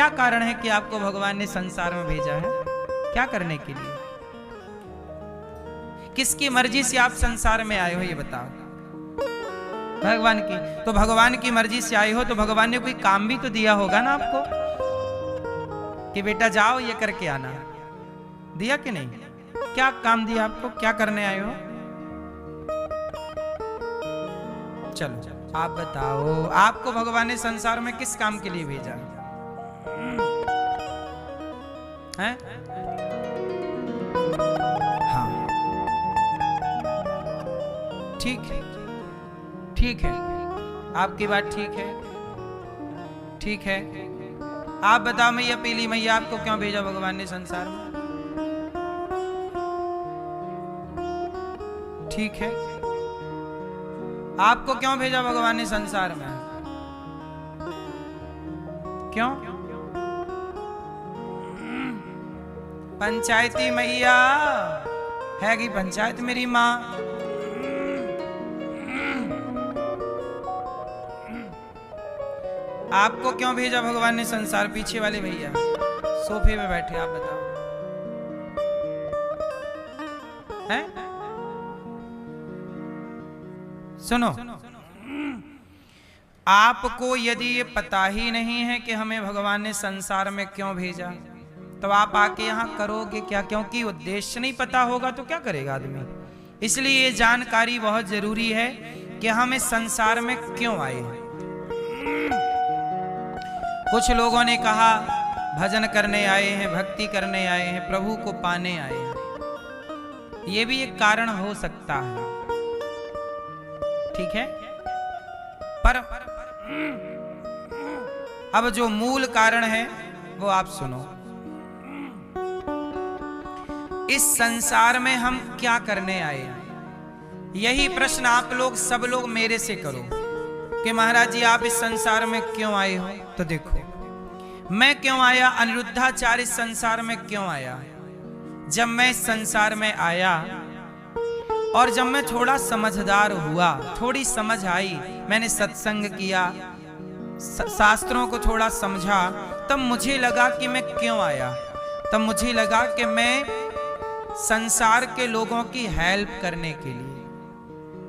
क्या कारण है कि आपको भगवान ने संसार में भेजा है? क्या करने के लिए? किसकी मर्जी से आप संसार में आए हो ये बताओ? भगवान की। तो भगवान की मर्जी से आए हो तो भगवान ने कोई काम भी तो दिया होगा ना आपको, कि बेटा जाओ ये करके आना। दिया कि नहीं? क्या काम दिया आपको? क्या करने आए हो? चलो आप बताओ, आपको भगवान ने संसार में किस काम के लिए भेजा है? हाँ, ठीक है, ठीक है, आपकी बात ठीक है, ठीक है। आप बताओ मैया पीली मैया, आपको क्यों भेजा भगवान ने संसार में? ठीक है, आपको क्यों भेजा भगवान ने संसार में? क्यों? पंचायती मैया है कि पंचायत मेरी माँ। आपको क्यों भेजा भगवान ने संसार? पीछे वाले भैया सोफे में बैठे, आप बताओ हैं? सुनो, आपको यदि ये पता ही नहीं है कि हमें भगवान ने संसार में क्यों भेजा, तो आप आके यहाँ करोगे क्या? क्योंकि उद्देश्य नहीं पता होगा तो क्या करेगा आदमी। इसलिए ये जानकारी बहुत जरूरी है कि हम इस संसार में क्यों आए हैं। कुछ लोगों ने कहा भजन करने आए हैं, भक्ति करने आए हैं, प्रभु को पाने आए हैं। ये भी एक कारण हो सकता है, ठीक है, पर अब जो मूल कारण है वो आप सुनो। इस संसार में हम क्या करने आए हैं? यही प्रश्न आप लोग सब लोग मेरे से करो कि महाराज जी आप इस संसार में क्यों आए हो? तो देखो, मैं क्यों आया, अनिरुद्धाचार्य इस संसार में क्यों आया? जब मैं इस संसार में आया और जब मैं थोड़ा समझदार हुआ, थोड़ी समझ आई, मैंने सत्संग किया, शास्त्रों को थोड़ा समझा, तब मुझे लगा कि मैं क्यों आया। तब मुझे लगा कि मैं संसार के लोगों की हेल्प करने के लिए,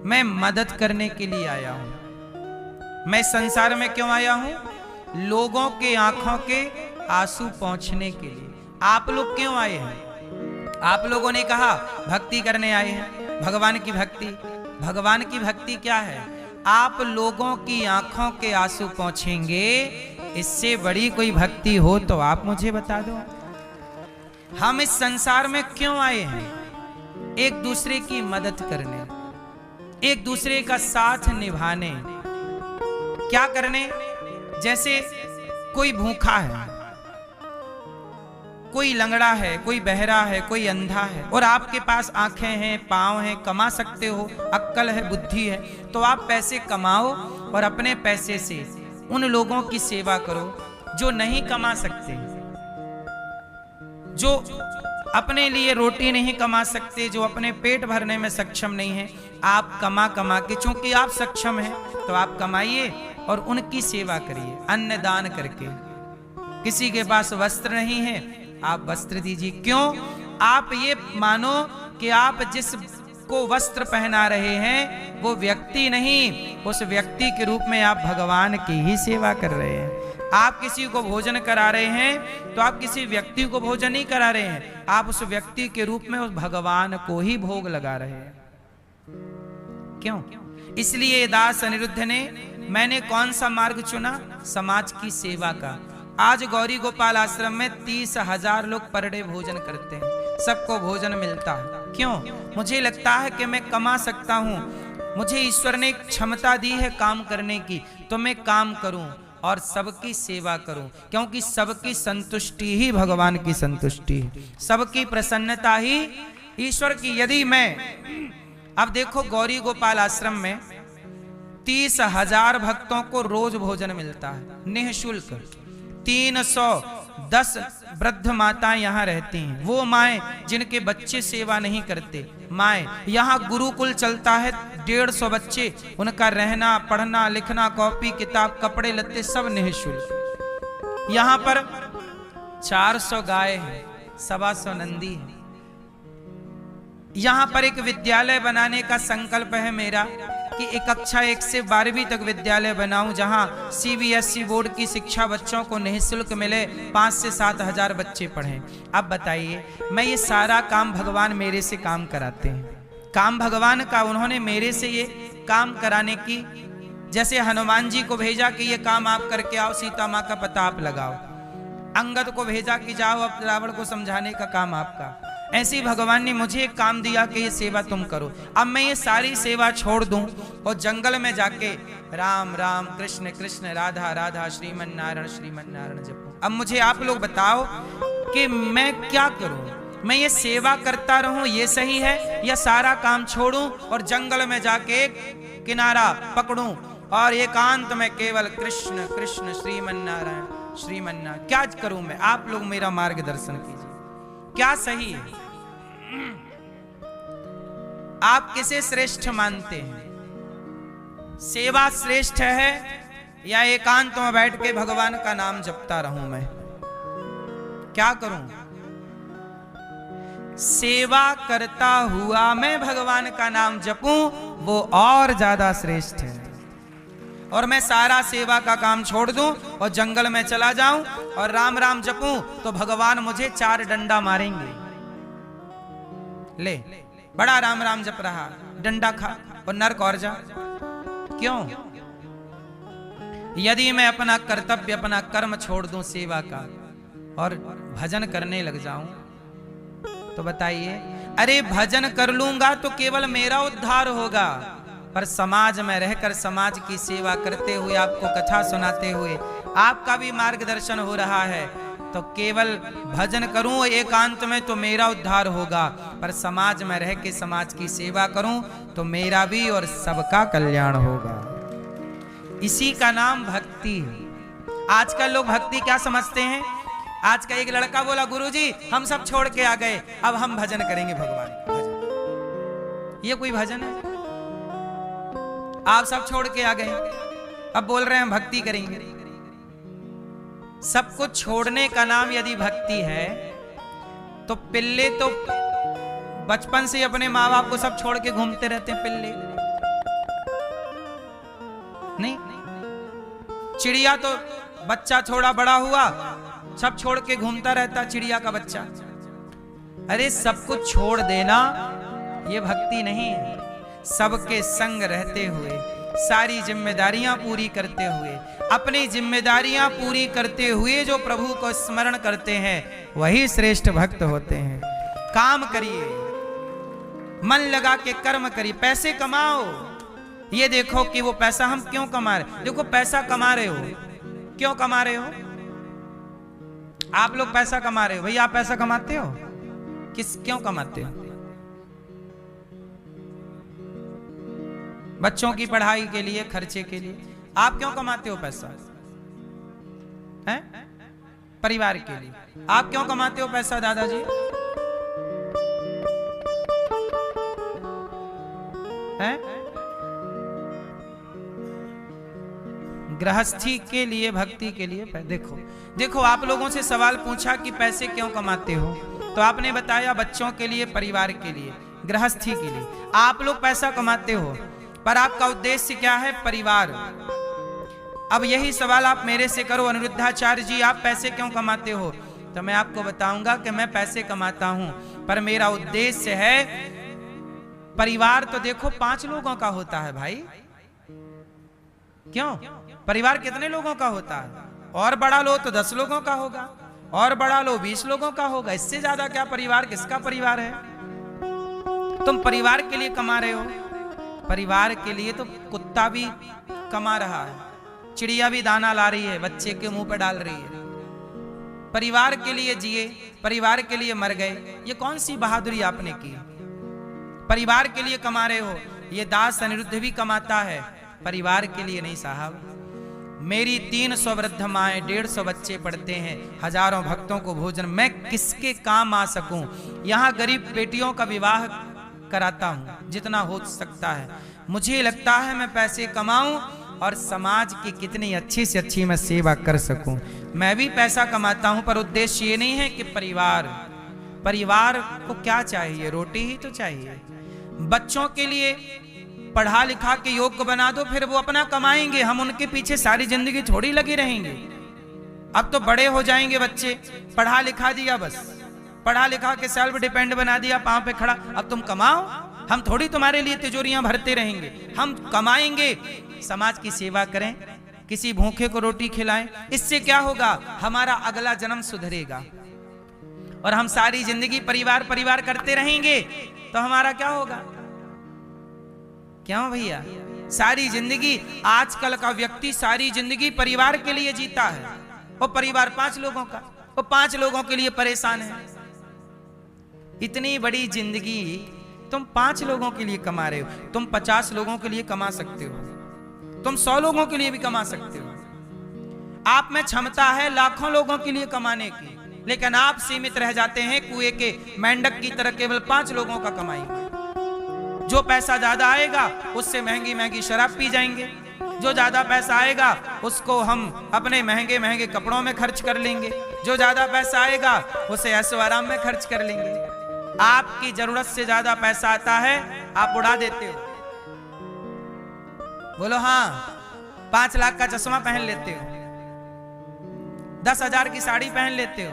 मैं मदद करने के लिए आया हूं। मैं संसार में क्यों आया हूं? लोगों के आंखों के आंसू पहुंचने के लिए। आप लोग क्यों आए हैं? आप लोगों ने कहा भक्ति करने आए हैं, भगवान की भक्ति। भगवान की भक्ति क्या है? आप लोगों की आंखों के आंसू पहुंचेंगे, इससे बड़ी कोई भक्ति हो तो आप मुझे बता दो। हम इस संसार में क्यों आए हैं? एक दूसरे की मदद करने, एक दूसरे का साथ निभाने। क्या करने? जैसे कोई भूखा है, कोई लंगड़ा है, कोई बहरा है, कोई अंधा है, और आपके पास आंखें हैं, पांव हैं, कमा सकते हो, अक्ल है, बुद्धि है, तो आप पैसे कमाओ और अपने पैसे से उन लोगों की सेवा करो जो नहीं कमा सकते, जो अपने लिए रोटी नहीं कमा सकते, जो अपने पेट भरने में सक्षम नहीं है। आप कमा कमा के, चूंकि आप सक्षम हैं तो आप कमाइए और उनकी सेवा करिए, अन्न दान करके। किसी के पास वस्त्र नहीं है, आप वस्त्र दीजिए। क्यों? आप ये मानो कि आप जिस को वस्त्र पहना रहे हैं वो व्यक्ति नहीं, उस व्यक्ति के रूप में आप भगवान की ही सेवा कर रहे हैं। आप किसी को भोजन करा रहे हैं तो आप किसी व्यक्ति को भोजन नहीं करा रहे हैं, आप उस व्यक्ति के रूप में उस भगवान को ही भोग लगा रहे हैं। क्यों? इसलिए दास अनिरुद्ध ने, मैंने कौन सा मार्ग चुना? समाज की सेवा का। आज गौरी गोपाल आश्रम में 30,000 लोग पर डे भोजन करते हैं, सबको भोजन मिलता है। क्यों? मुझे लगता है कि मैं कमा सकता हूँ, मुझे ईश्वर ने एक क्षमता दी है काम करने की, तो मैं काम करूं और सबकी सेवा करूं, क्योंकि सबकी संतुष्टि ही भगवान की संतुष्टि है, सबकी प्रसन्नता ही ईश्वर की। यदि मैं, अब देखो गौरी गोपाल आश्रम में 30,000 भक्तों को रोज भोजन मिलता है निःशुल्क। 310 वृद्ध माताएं यहाँ रहती हैं, वो माएं जिनके बच्चे सेवा नहीं करते, माएं। यहाँ गुरुकुल चलता है, 150 बच्चे, उनका रहना, पढ़ना, लिखना, कॉपी किताब, कपड़े लत्ते सब निःशुल्क। यहां पर 400 गाय है, 125 नंदी है। यहां पर एक विद्यालय बनाने का संकल्प है मेरा कि एक कक्षा 1 से 12वीं तक विद्यालय बनाऊं, जहां CBSE बोर्ड की शिक्षा बच्चों को निःशुल्क मिले, 5 से 7 हजार बच्चे पढ़ें। अब बताइए, मैं ये सारा काम भगवान मेरे से काम कराते हैं, काम भगवान का, उन्होंने मेरे से ये काम कराने की, जैसे हनुमान जी को भेजा कि ये काम आप करके आओ, सीता माँ का पता आप लगाओ, अंगद को भेजा कि जाओ अब रावण को समझाने का काम आपका, ऐसे ही भगवान ने मुझे एक काम दिया कि ये सेवा तुम करो। अब मैं ये सारी सेवा छोड़ दूं और जंगल में जाके राम राम कृष्ण कृष्ण राधा राधा श्रीमन नारायण जपूं। अब मुझे आप लोग बताओ कि मैं क्या करूं? मैं ये सेवा करता रहूं, ये सही है, या सारा काम छोड़ूं और जंगल में जाके एक किनारा पकड़ूं और एकांत में केवल कृष्ण कृष्ण श्रीमन नारायण, क्या करूं मैं? आप लोग मेरा मार्गदर्शन कीजिए, क्या सही है? आप किसे श्रेष्ठ मानते हैं? सेवा श्रेष्ठ है या एकांत में बैठ के भगवान का नाम जपता रहूं? मैं क्या करूं? सेवा करता हुआ मैं भगवान का नाम जपूं, वो और ज्यादा श्रेष्ठ है। और मैं सारा सेवा का काम छोड़ दूं और जंगल में चला जाऊं और राम राम जपूं, तो भगवान मुझे 4 डंडा मारेंगे। ले, बड़ा राम राम जप रहा, डंडा खा और नरक और जा। क्यों? यदि मैं अपना कर्तव्य, अपना कर्म छोड़ दूं सेवा का और भजन करने लग जाऊं, तो बताइए, अरे भजन कर लूंगा तो केवल मेरा उद्धार होगा, पर समाज में रहकर समाज की सेवा करते हुए, आपको कथा सुनाते हुए आपका भी मार्गदर्शन हो रहा है, तो केवल भजन करूं एकांत में तो मेरा उद्धार होगा, पर समाज में रह के समाज की सेवा करूं तो मेरा भी और सबका कल्याण होगा। इसी का नाम भक्ति है। आजकल लोग भक्ति क्या समझते हैं? आज का एक लड़का बोला, गुरुजी हम सब छोड़ के आ गए, अब हम भजन करेंगे भगवान का भजन। ये कोई भजन है? आप सब छोड़ के आ गए, अब बोल रहे हैं भक्ति करेंगे। सब कुछ छोड़ने का नाम यदि भक्ति है, तो पिल्ले तो बचपन से अपने माँ बाप को सब छोड़ के घूमते रहते हैं। पिल्ले नहीं, चिड़िया तो बच्चा थोड़ा बड़ा हुआ सब छोड़ के घूमता रहता, चिड़िया का बच्चा। अरे सब कुछ छोड़ देना ये भक्ति नहीं है। सबके संग रहते हुए, सारी जिम्मेदारियां पूरी करते हुए, अपनी जिम्मेदारियां पूरी करते हुए जो प्रभु को स्मरण करते हैं, वही श्रेष्ठ भक्त होते हैं। काम करिए, मन लगा के कर्म करिए, पैसे कमाओ। ये देखो कि वो पैसा हम क्यों कमा रहे, देखो पैसा कमा रहे हो, क्यों कमा रहे हो? आप लोग पैसा कमा रहे हो, भैया आप पैसा कमाते हो, क्यों कमाते हो? बच्चों की पढ़ाई के लिए, खर्चे के लिए। आप क्यों कमाते हो पैसा? हैं? परिवार के लिए। आप क्यों कमाते हो पैसा दादाजी? हैं? गृहस्थी के लिए, भक्ति के लिए। देखो आप लोगों से सवाल पूछा कि पैसे क्यों कमाते हो, तो आपने बताया बच्चों के लिए, परिवार के लिए, गृहस्थी के लिए। आप लोग पैसा कमाते हो, पर आपका उद्देश्य क्या है? परिवार। अब यही सवाल आप मेरे से करो, अनिरुद्धाचार्य जी आप पैसे क्यों कमाते हो? तो मैं आपको बताऊंगा कि मैं पैसे कमाता हूं, पर मेरा उद्देश्य है परिवार। तो देखो 5 लोगों का होता है भाई, क्यों? परिवार कितने लोगों का होता है? और बड़ा लो तो 10 लोगों का होगा, और बड़ा लो 20 लोगों का होगा। इससे ज्यादा क्या परिवार? किसका परिवार है? तुम परिवार के लिए कमा रहे हो। परिवार के लिए तो कुत्ता भी कमा रहा है, चिड़िया भी दाना ला रही है, बच्चे के मुंह पे डाल रही है। परिवार के लिए जिए, परिवार के लिए मर गए। ये कौन सी बहादुरी आपने की? परिवार के लिए कमा रहे हो। ये दास अनिरुद्ध भी कमाता है, परिवार के लिए नहीं साहब। मेरी 300 वृद्ध माएं, 150 बच्चे पढ़ते हैं, हजारों भक्तों को भोजन, मैं किसके काम आ सकूं? यहाँ गरीब बेटियों का विवाह कराता हूं जितना हो सकता है। मुझे लगता है मैं पैसे कमाऊं और समाज की कितनी अच्छी से अच्छी मैं सेवा कर सकूं। मैं भी पैसा कमाता हूं, पर उद्देश्य ये नहीं है कि परिवार को क्या चाहिए, रोटी ही तो चाहिए। बच्चों के लिए पढ़ा लिखा के योग्य बना दो, फिर वो अपना कमाएंगे, हम उनके पीछे सारी जिंदगी थोड़ी लगे रहेंगे। अब तो बड़े हो जाएंगे बच्चे, पढ़ा लिखा दिया, बस पढ़ा लिखा के सेल्फ डिपेंड बना दिया, पांव पे खड़ा, अब तुम कमाओ, हम थोड़ी तुम्हारे लिए तिजोरियां भरते रहेंगे, हम कमाएंगे। समाज की सेवा करें, किसी भूखे को रोटी खिलाएं, इससे क्या होगा, हमारा अगला जन्म सुधरेगा। और हम सारी जिंदगी परिवार करते रहेंगे तो हमारा क्या होगा? क्यों भैया? सारी जिंदगी, आजकल का व्यक्ति सारी जिंदगी परिवार के लिए जीता है। वो परिवार 5 लोगों का, वो 5 लोगों के लिए परेशान है। इतनी बड़ी जिंदगी तुम 5 लोगों के लिए कमा रहे हो, तुम 50 लोगों के लिए कमा सकते हो, तुम 100 लोगों के लिए भी कमा सकते हो। आप में क्षमता है लाखों लोगों के लिए कमाने की, लेकिन आप सीमित रह जाते हैं कुएं के मेंढक की तरह, केवल 5 लोगों का कमाएंगे। जो पैसा ज्यादा आएगा उससे महंगी महंगी शराब पी जाएंगे, जो ज्यादा पैसा आएगा उसको हम अपने महंगे महंगे कपड़ों में खर्च कर लेंगे, जो ज्यादा पैसा आएगा उसे ऐशो आराम में खर्च कर लेंगे। आपकी जरूरत से ज्यादा पैसा आता है, आप उड़ा देते हो। बोलो हाँ, 5 लाख का चश्मा पहन लेते हो, 10,000 की साड़ी पहन लेते हो।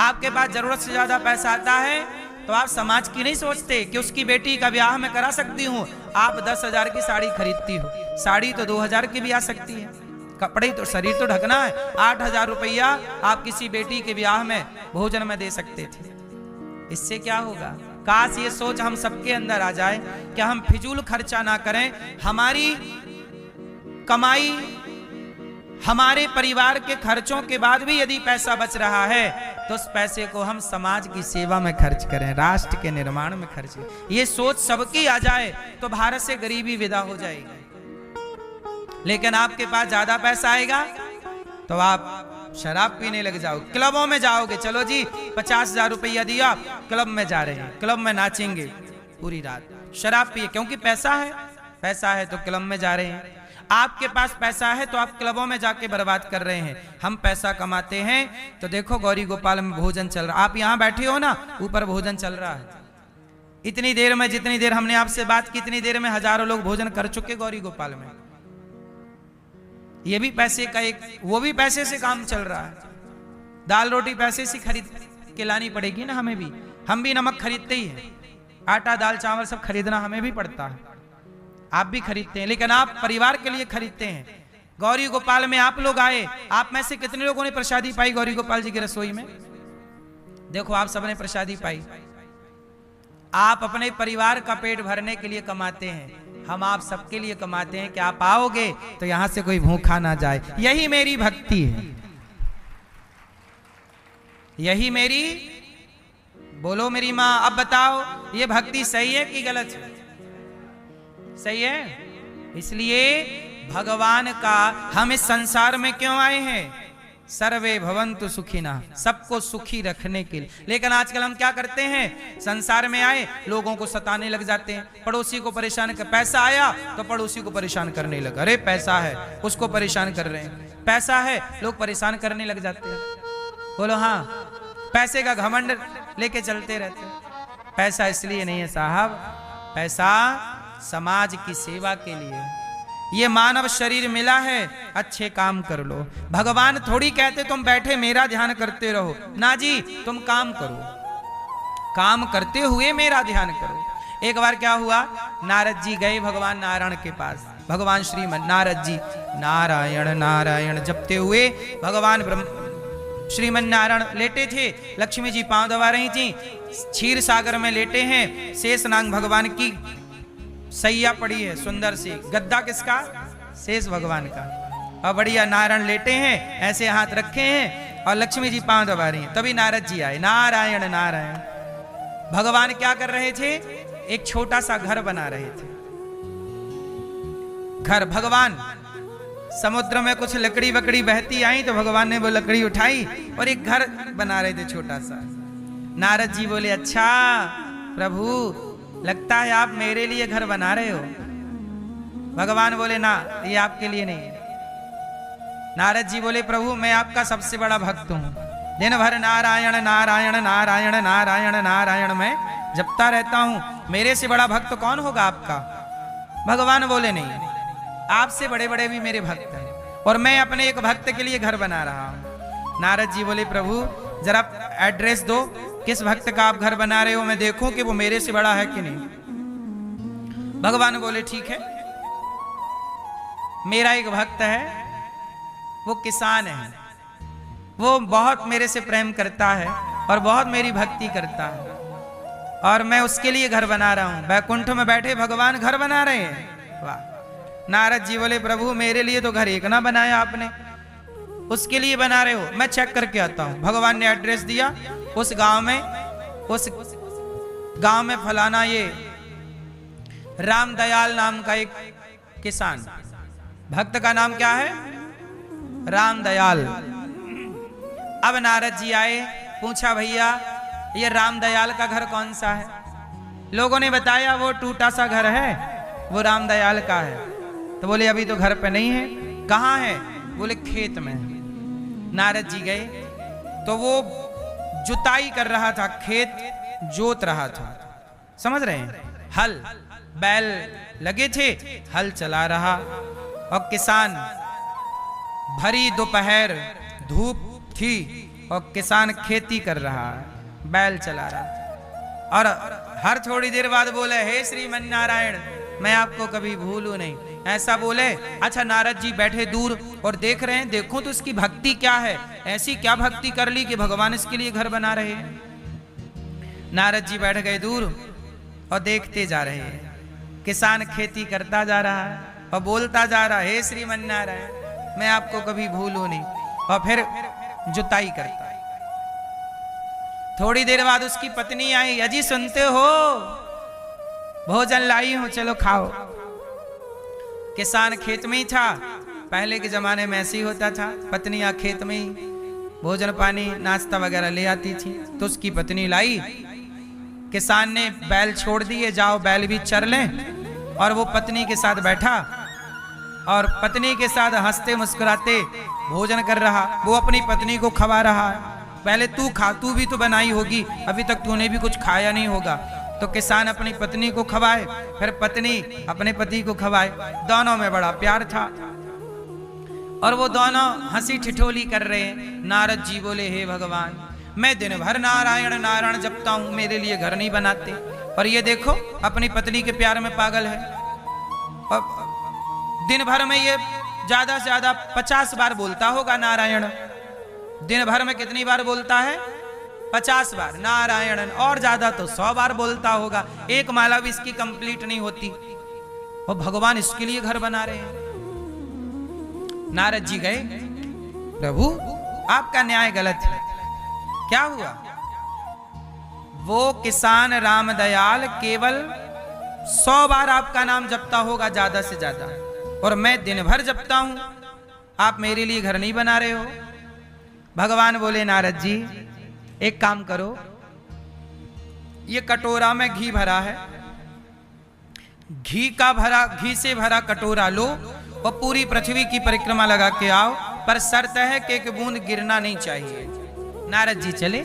आपके पास जरूरत से ज्यादा पैसा आता है तो आप समाज की नहीं सोचते कि उसकी बेटी का ब्याह मैं करा सकती हूँ। आप 10,000 की साड़ी खरीदती हो, साड़ी तो 2,000 की भी आ सकती है, कपड़े तो, शरीर तो ढकना है। 8,000 रुपया आप किसी बेटी के ब्याह में भोजन में दे सकते थे। इससे क्या होगा? काश ये सोच हम सबके अंदर आ जाए कि हम फिजूल खर्चा ना करें। हमारी कमाई, हमारे परिवार के खर्चों के बाद भी यदि पैसा बच रहा है तो उस पैसे को हम समाज की सेवा में खर्च करें, राष्ट्र के निर्माण में खर्च करें। ये सोच सबकी आ जाए तो भारत से गरीबी विदा हो जाएगी। लेकिन आपके पास ज्यादा पैसा आएगा तो आप शराब पीने लग जाओ, क्लबों में जाओगे। चलो जी 50,000 रुपया दिया, क्लब में जा रहे हैं, क्लब में नाचेंगे पूरी रात, शराब पिए, क्योंकि पैसा है तो क्लब में जा रहे हैं। आपके पास पैसा है तो आप क्लबों में जाके बर्बाद कर रहे हैं। हम पैसा कमाते हैं तो देखो गौरी गोपाल में भोजन चल रहा, आप यहां बैठे हो ना, ऊपर भोजन चल रहा है। इतनी देर में, जितनी देर हमने आपसे बात की, इतनी देर में हजारों लोग भोजन कर चुके गौरी गोपाल में। ये भी पैसे का एक, वो भी पैसे से काम चल रहा है। दाल रोटी पैसे से खरीद के लानी पड़ेगी ना हमें भी, हम भी नमक खरीदते ही हैं, आटा दाल चावल सब खरीदना हमें भी पड़ता है, आप भी खरीदते हैं, लेकिन आप परिवार के लिए खरीदते हैं। गौरी गोपाल में आप लोग आए, आप में से कितने लोगों ने प्रसादी पाई गौरी गोपाल जी की रसोई में? देखो आप सबने प्रसादी पाई। आप अपने परिवार का पेट भरने के लिए कमाते हैं, हम आप सबके लिए कमाते हैं कि आप आओगे तो यहां से कोई भूखा ना जाए। यही मेरी भक्ति है, यही मेरी, बोलो मेरी माँ, अब बताओ ये भक्ति सही है कि गलत है? सही है। इसलिए भगवान का हम इस संसार में क्यों आए हैं? सर्वे भवन्तु सुखिनः, सबको सुखी रखने के लिए। लेकिन आजकल हम क्या करते हैं? संसार में आए लोगों को सताने लग जाते हैं, पड़ोसी को परेशान कर, पैसा आया तो पड़ोसी को परेशान करने लगा, अरे पैसा है उसको परेशान कर रहे हैं, पैसा है लोग परेशान करने लग जाते हैं। बोलो हाँ, पैसे का घमंड लेके चलते रहते हैं। पैसा इसलिए नहीं है साहब, पैसा समाज की सेवा के लिए। ये मानव शरीर मिला है, अच्छे काम कर लो। भगवान थोड़ी कहते तुम बैठे मेरा ध्यान करते रहो, ना जी, तुम काम करो, काम करते हुए मेरा ध्यान करो। एक बार क्या हुआ, नारद जी गए भगवान नारायण के पास। भगवान श्रीमन नारद जी नारायण नारायण जपते हुए भगवान श्रीमन नारायण लेटे थे, लक्ष्मी जी पांव दबा रही थी, क्षीर सागर में लेटे हैं, शेष नाग भगवान की सैया पड़ी है, सुंदर सी गद्दा किसका? शेष भगवान का। और बढ़िया नारायण लेटे हैं, ऐसे हाथ रखे हैं और लक्ष्मी जी पांव दबा रही हैं। तभी नारद जी आए, नारायण नारायण। भगवान क्या कर रहे थे? एक छोटा सा घर बना रहे थे। घर, भगवान समुद्र में कुछ लकड़ी वकड़ी बहती आई तो भगवान ने वो लकड़ी उठाई और एक घर बना रहे थे छोटा सा। नारद जी बोले, अच्छा प्रभु, लगता है आप मेरे लिए घर बना रहे हो। भगवान बोले, ना, ये आपके लिए नहीं है। नारद जी बोले प्रभु मैं आपका सबसे बड़ा भक्त हूं, दिन भर नारायण नारायण नारायण नारायण नारायण मैं जपता रहता हूं, मेरे से बड़ा भक्त कौन होगा आपका? भगवान बोले नहीं, आपसे बड़े बड़े भी मेरे भक्त हैं और मैं अपने एक भक्त के लिए घर बना रहा हूं। नारद जी बोले प्रभु जरा एड्रेस दो, किस भक्त का आप घर बना रहे हो, मैं देखूं कि वो मेरे से बड़ा है कि नहीं। भगवान बोले ठीक है, मेरा एक भक्त है, वो किसान है, वो बहुत मेरे से प्रेम करता है और बहुत मेरी भक्ति करता है और मैं उसके लिए घर बना रहा हूं। वैकुंठ में बैठे भगवान घर बना रहे हैं। वाह। नारद जी बोले प्रभु मेरे लिए तो घर एक ना बनाया आपने, उसके लिए बना रहे हो, मैं चेक करके आता हूं। भगवान ने एड्रेस दिया, उस गांव में फलाना ये रामदयाल नाम का एक किसान, भक्त का नाम क्या है? रामदयाल। अब नारद जी आए, पूछा भैया ये रामदयाल का घर कौन सा है? लोगों ने बताया वो टूटा सा घर है, वो रामदयाल का है। तो बोले अभी तो घर पे नहीं है, कहाँ है? बोले खेत में। नारद जी गए तो वो जुताई कर रहा था, खेत जोत रहा था, समझ रहे हैं? हल बैल लगे थे, हल चला रहा और किसान, भरी दोपहर धूप थी और किसान खेती कर रहा, बैल चला रहा और हर थोड़ी देर बाद बोले हे श्रीमन नारायण मैं आपको कभी भूलूं नहीं, ऐसा बोले। अच्छा नारद जी बैठे दूर और देख रहे हैं, देखो तो इसकी भक्ति क्या है, ऐसी क्या भक्ति कर ली कि भगवान इसके लिए घर बना रहे हैं। नारद जी बैठ गए दूर और देखते जा रहे हैं, किसान खेती करता जा रहा है और बोलता जा रहा है हे श्रीमन नारायण मैं आपको कभी भूलूं नहीं, और फिर जुताई करता है। थोड़ी देर बाद उसकी पत्नी आई, अजी सुनते हो भोजन लाई हूं, चलो खाओ। किसान खेत में ही था, पहले के जमाने में ऐसे ही होता था, पत्नियां खेत में ही भोजन पानी नाश्ता वगैरह ले आती थी। तो उसकी पत्नी लाई, किसान ने बैल छोड़ दिए, जाओ बैल भी चर लें, और वो पत्नी के साथ बैठा और पत्नी के साथ हंसते मुस्कुराते भोजन कर रहा। वो अपनी पत्नी को खवा रहा, पहले तू खा, तू भी तो बनाई होगी, अभी तक तूने भी कुछ खाया नहीं होगा। तो किसान अपनी पत्नी को खवाए, फिर पत्नी अपने पति को खवाए, दोनों में बड़ा प्यार था और वो दोनों हंसी ठिठोली कर रहे हैं। नारद जी बोले हे भगवान मैं दिन भर नारायण नारायण जपता हूं, मेरे लिए घर नहीं बनाते, और ये देखो अपनी पत्नी के प्यार में पागल है। और दिन भर में ये ज्यादा से ज्यादा 50 बार बोलता होगा नारायण। दिन भर में कितनी बार बोलता है? 50 बार नारायण, और ज्यादा तो 100 बार बोलता होगा। एक माला भी इसकी कंप्लीट नहीं होती, और भगवान इसके लिए घर बना रहे हैं। नारद जी गए, प्रभु आपका न्याय गलत है। क्या हुआ? वो किसान रामदयाल केवल 100 बार आपका नाम जपता होगा ज्यादा से ज्यादा, और मैं दिन भर जपता हूं, आप मेरे लिए घर नहीं बना रहे हो। भगवान बोले नारद जी एक काम करो, ये कटोरा में घी भरा है, घी से भरा कटोरा लो और पूरी पृथ्वी की परिक्रमा लगा के आओ, पर शर्त है कि एक बूंद गिरना नहीं चाहिए। नारद जी चले,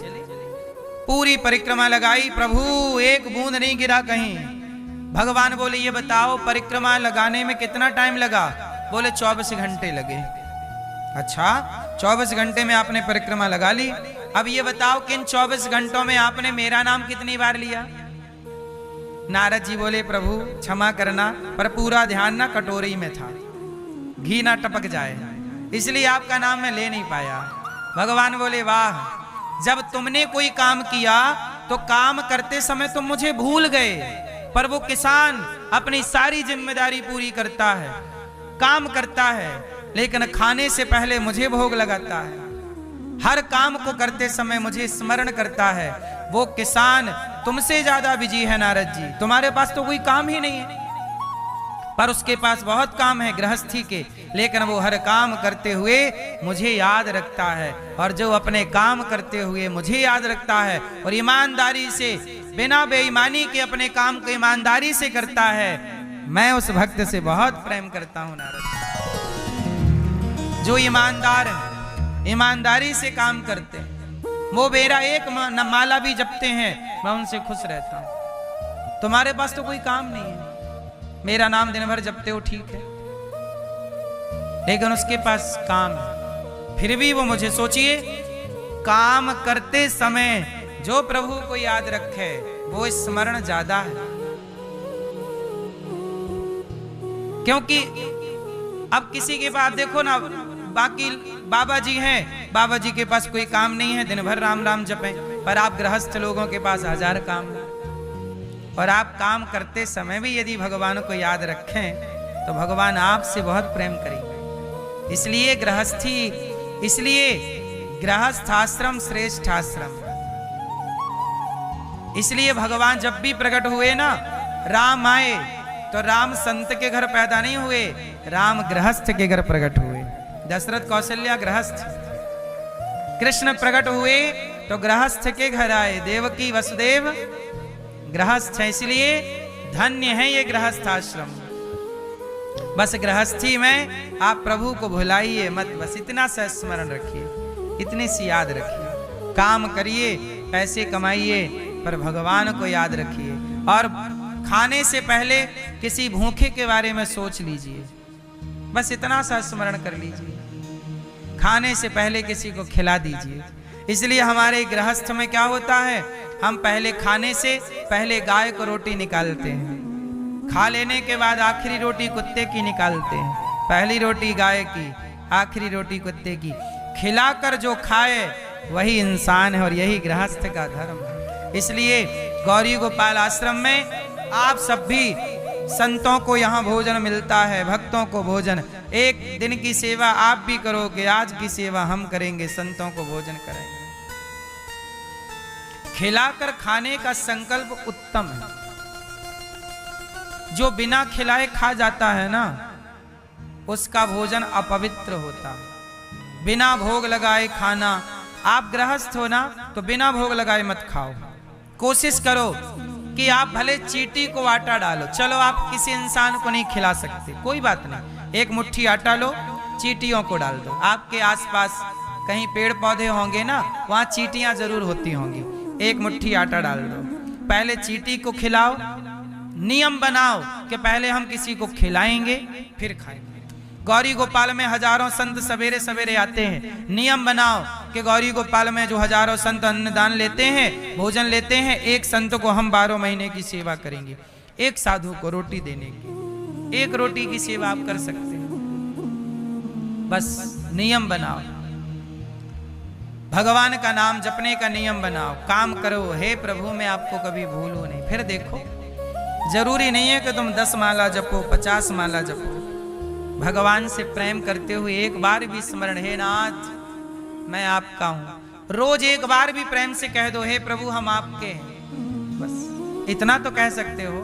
पूरी परिक्रमा लगाई, प्रभु एक बूंद नहीं गिरा कहीं। भगवान बोले ये बताओ परिक्रमा लगाने में कितना टाइम लगा? बोले 24 घंटे लगे। अच्छा 24 घंटे में आपने परिक्रमा लगा ली, अब ये बताओ कि इन 24 घंटों में आपने मेरा नाम कितनी बार लिया? नारद जी बोले प्रभु क्षमा करना, पर पूरा ध्यान ना कटोरी में था, घी ना टपक जाए, इसलिए आपका नाम मैं ले नहीं पाया। भगवान बोले वाह, जब तुमने कोई काम किया तो काम करते समय तुम मुझे भूल गए, पर वो किसान अपनी सारी जिम्मेदारी पूरी करता है, काम करता है, लेकिन खाने से पहले मुझे भोग लगाता है, हर काम को करते समय मुझे स्मरण करता है। वो किसान तुमसे ज्यादा बिजी है नारद जी, तुम्हारे पास तो कोई काम ही नहीं है, पर उसके पास बहुत काम है गृहस्थी के, लेकिन वो हर काम करते हुए मुझे याद रखता है, और जो अपने काम करते हुए मुझे याद रखता है और ईमानदारी से बिना बेईमानी के अपने काम को ईमानदारी से करता है, मैं उस भक्त से बहुत प्रेम करता हूं नारद। जो ईमानदार हैं, ईमानदारी से काम करते हैं, वो मेरा एक माला भी जपते हैं, मैं उनसे खुश रहता हूं। तुम्हारे पास तो कोई काम नहीं है, मेरा नाम दिन भर जपते हो ठीक है, लेकिन उसके पास काम है, फिर भी वो मुझे सोचिए, काम करते समय जो प्रभु को याद रखे वो स्मरण ज्यादा है। क्योंकि अब किसी के पास देखो ना, बाकी बाबा जी हैं, बाबा जी के पास कोई काम नहीं है, दिन भर राम राम जपें, पर आप गृहस्थ लोगों के पास 1000 काम है। और आप काम करते समय भी यदि भगवान को याद रखें तो भगवान आपसे बहुत प्रेम करेंगे। इसलिए गृहस्थ आश्रम श्रेष्ठ आश्रम। इसलिए भगवान जब भी प्रकट हुए ना, राम आए तो राम संत के घर पैदा नहीं हुए, राम गृहस्थ के घर प्रकट हुए। दशरथ कौशल्या गृहस्थ, कृष्ण प्रकट हुए तो गृहस्थ के घर आए, देवकी वसुदेव गृहस्थ है। इसलिए धन्य है ये गृहस्थ आश्रम। बस गृहस्थी में आप प्रभु को भुलाइए मत, बस इतना सा स्मरण रखिए, इतनी सी याद रखिए। काम करिए, पैसे कमाइए, पर भगवान को याद रखिए। और खाने से पहले किसी भूखे के बारे में सोच लीजिए, बस इतना सा स्मरण कर लीजिए। खाने से पहले किसी को खिला दीजिए। इसलिए हमारे गृहस्थ में क्या होता है, हम पहले खाने से पहले गाय को रोटी निकालते हैं, खा लेने के बाद आखिरी रोटी कुत्ते की निकालते हैं। पहली रोटी गाय की, आखिरी रोटी कुत्ते की। खिलाकर जो खाए वही इंसान है, और यही गृहस्थ का धर्म है। इसलिए गौरी गोपाल आश्रम में आप सब भी, संतों को यहाँ भोजन मिलता है, भक्तों को भोजन। एक दिन की सेवा आप भी करोगे, आज की सेवा हम करेंगे, संतों को भोजन कराएंगे। खिलाकर खाने का संकल्प उत्तम है। जो बिना खिलाए खा जाता है ना, उसका भोजन अपवित्र होता है। बिना भोग लगाए खाना, आप गृहस्थ हो ना तो बिना भोग लगाए मत खाओ। कोशिश करो कि आप भले चींटी को आटा डालो, चलो आप किसी इंसान को नहीं खिला सकते, कोई बात नहीं, एक मुट्ठी आटा लो, चींटियों को डाल दो। आपके आसपास कहीं पेड़ पौधे होंगे ना, वहां चींटियां जरूर होती होंगी, एक मुट्ठी आटा डाल दो, पहले चींटी को खिलाओ। नियम बनाओ कि पहले हम किसी को खिलाएंगे फिर खाएंगे। गौरी गोपाल में हजारों संत सवेरे सवेरे आते हैं। नियम बनाओ कि गौरी गोपाल में जो हजारों संत अन्नदान लेते हैं, भोजन लेते हैं, एक संत को हम 12 महीने की सेवा करेंगे, एक साधु को रोटी देने की, एक रोटी की सेवा आप कर सकते हैं। बस नियम बनाओ, भगवान का नाम जपने का नियम बनाओ, काम करो। हे प्रभु मैं आपको कभी भूलूं नहीं। फिर देखो, जरूरी नहीं है कि तुम 10 माला जपो, 50 माला जपो। भगवान से प्रेम करते हुए एक बार भी स्मरण, हे नाथ मैं आपका हूं। रोज एक बार भी प्रेम से कह दो, हे प्रभु हम आपके हैं। बस इतना तो कह सकते हो,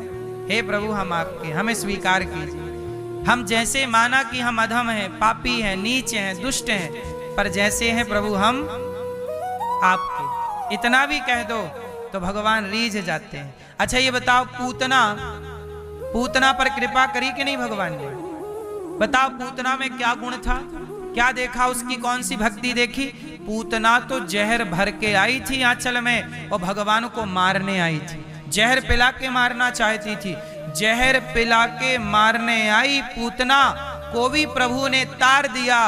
हे प्रभु हम आपके, हमें स्वीकार कीजिए। हम जैसे माना कि हम अधम हैं, पापी हैं, नीच हैं, दुष्ट हैं, पर जैसे हैं प्रभु हम आपके, इतना भी कह दो तो भगवान रीझ जाते हैं। अच्छा ये बताओ, पूतना पर कृपा करी कि नहीं भगवान ने? बताओ पूतना में क्या गुण था, क्या देखा, उसकी कौन सी भक्ति देखी? पूतना तो जहर भर के आई थी आंचल में और भगवान को मारने आई थी। जहर पिला के मारना चाहती थी, जहर पिला के मारने आई पूतना को भी प्रभु ने तार दिया।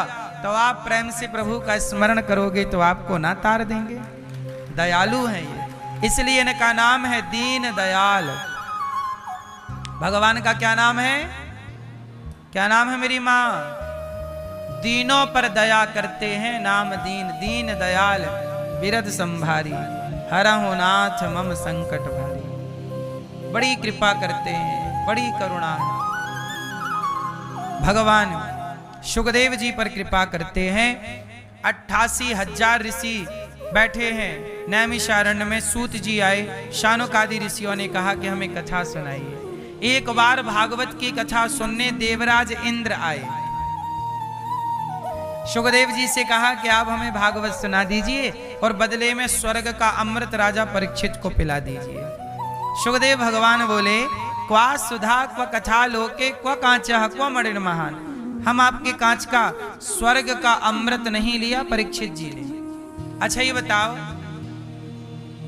तो आप प्रेम से प्रभु का स्मरण करोगे तो आपको ना तार देंगे। दयालु हैं ये, इसलिए इनका नाम है दीन दयाल। भगवान का क्या नाम है? क्या नाम है मेरी माँ? दीनों पर दया करते हैं, नाम दीन। दीन दयाल बिरध संभारी, हरहु नाथ मम संकट भारी। बड़ी कृपा करते हैं, बड़ी करुणा है। भगवान सुखदेव जी पर कृपा करते हैं। 88,000 ऋषि बैठे हैं नैमिषारण्य में। सूत जी आए, शानुकादि ऋषियों ने कहा कि हमें कथा सुनाइए। एक बार भागवत की कथा सुनने देवराज इंद्र आए। सुखदेव जी से कहा कि आप हमें भागवत सुना दीजिए और बदले में स्वर्ग का अमृत राजा परीक्षित को पिला दीजिए। सुखदेव भगवान बोले, क्वा सुधा क्व कथा लोके क्व कांचः क्व मणिर्महान। हम आपके कांच का स्वर्ग का अमृत नहीं लिया परीक्षित जी ने। अच्छा ये बताओ,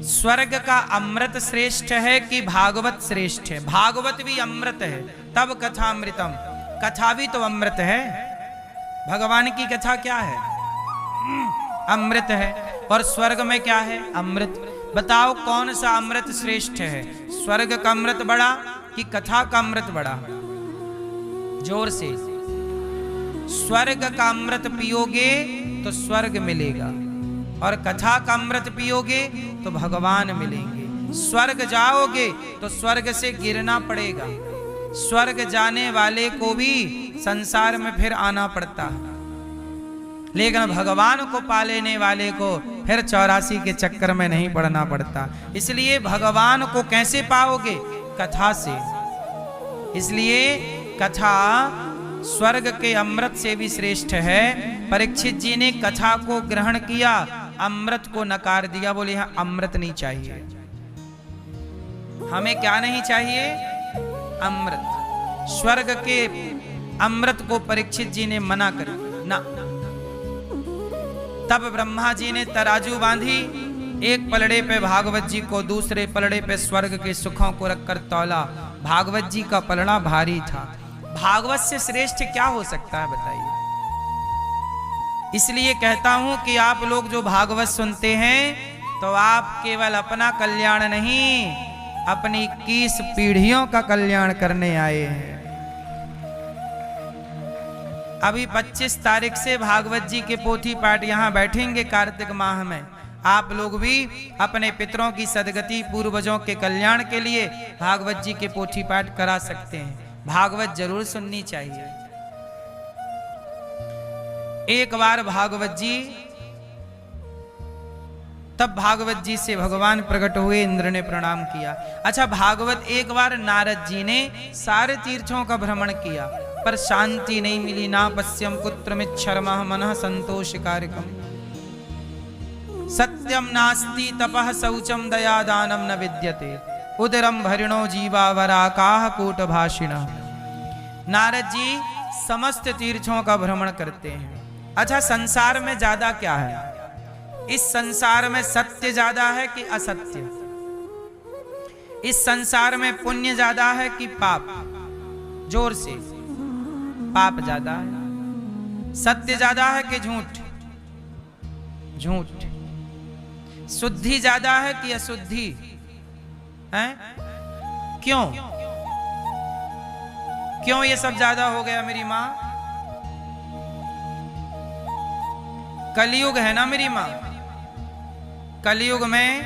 स्वर्ग का अमृत श्रेष्ठ है कि भागवत श्रेष्ठ है? भागवत भी अमृत है, तब कथा अमृतम, कथा भी तो अमृत है। भगवान की कथा क्या है? अमृत है। और स्वर्ग में क्या है? अमृत। बताओ कौन सा अमृत श्रेष्ठ है? स्वर्ग का अमृत बड़ा कि कथा का अमृत बड़ा? जोर से। स्वर्ग का अमृत पियोगे तो स्वर्ग मिलेगा, और कथा का अमृत पियोगे तो भगवान मिलेंगे। स्वर्ग जाओगे तो स्वर्ग से गिरना पड़ेगा। स्वर्ग जाने वाले को भी संसार में फिर आना पड़ता है, लेकिन भगवान को पा लेने वाले को फिर 84 के चक्कर में नहीं पड़ना पड़ता। इसलिए भगवान को कैसे पाओगे? कथा से। इसलिए कथा स्वर्ग के अमृत से भी श्रेष्ठ है। परीक्षित जी ने कथा को ग्रहण किया, अमृत को नकार दिया। बोले हाँ, अमृत नहीं चाहिए हमें। क्या नहीं चाहिए? अमृत। स्वर्ग के अमृत को परीक्षित जी ने मना कर ना। तब ब्रह्मा जी ने तराजू बांधी, एक पलड़े पे भागवत जी को, दूसरे पलड़े पे स्वर्ग के सुखों को रखकर तौला। भागवत जी का पलड़ा भारी था। भागवत से श्रेष्ठ क्या हो सकता है बताइए? इसलिए कहता हूं कि आप लोग जो भागवत सुनते हैं तो आप केवल अपना कल्याण नहीं, अपनी 21 पीढ़ियों का कल्याण करने आए हैं। अभी 25 तारीख से भागवत जी के पोथी पाठ यहाँ बैठेंगे कार्तिक माह में। आप लोग भी अपने पितरों की सदगति, पूर्वजों के कल्याण के लिए भागवत जी के पोथी पाठ करा सकते हैं। भागवत जरूर सुननी चाहिए। एक बार भागवत जी, तब भागवत जी से भगवान प्रकट हुए, इंद्र ने प्रणाम किया। अच्छा, भागवत एक बार नारद जी ने सारे तीर्थों का भ्रमण किया, पर शांति नहीं मिली। ना पश्यम कुत्रमिच्छर्मः मनः संतोष कारकम, सत्यम नास्ति तपः शौचम दया दानम न विद्यते, उदरम भरिणो जीवा वराकाः कूट भाषिणः। नारद जी समस्त तीर्थों का भ्रमण करते हैं। अच्छा, संसार में ज्यादा क्या है? इस संसार में सत्य ज्यादा है कि असत्य? इस संसार में पुण्य ज्यादा है कि पाप? जोर से। पाप ज्यादा है। सत्य ज्यादा है कि झूठ? झूठ। शुद्धि ज्यादा है कि अशुद्धि है? क्यों क्यों ये सब ज्यादा हो गया मेरी माँ? कलयुग है ना मेरी माँ। कलयुग में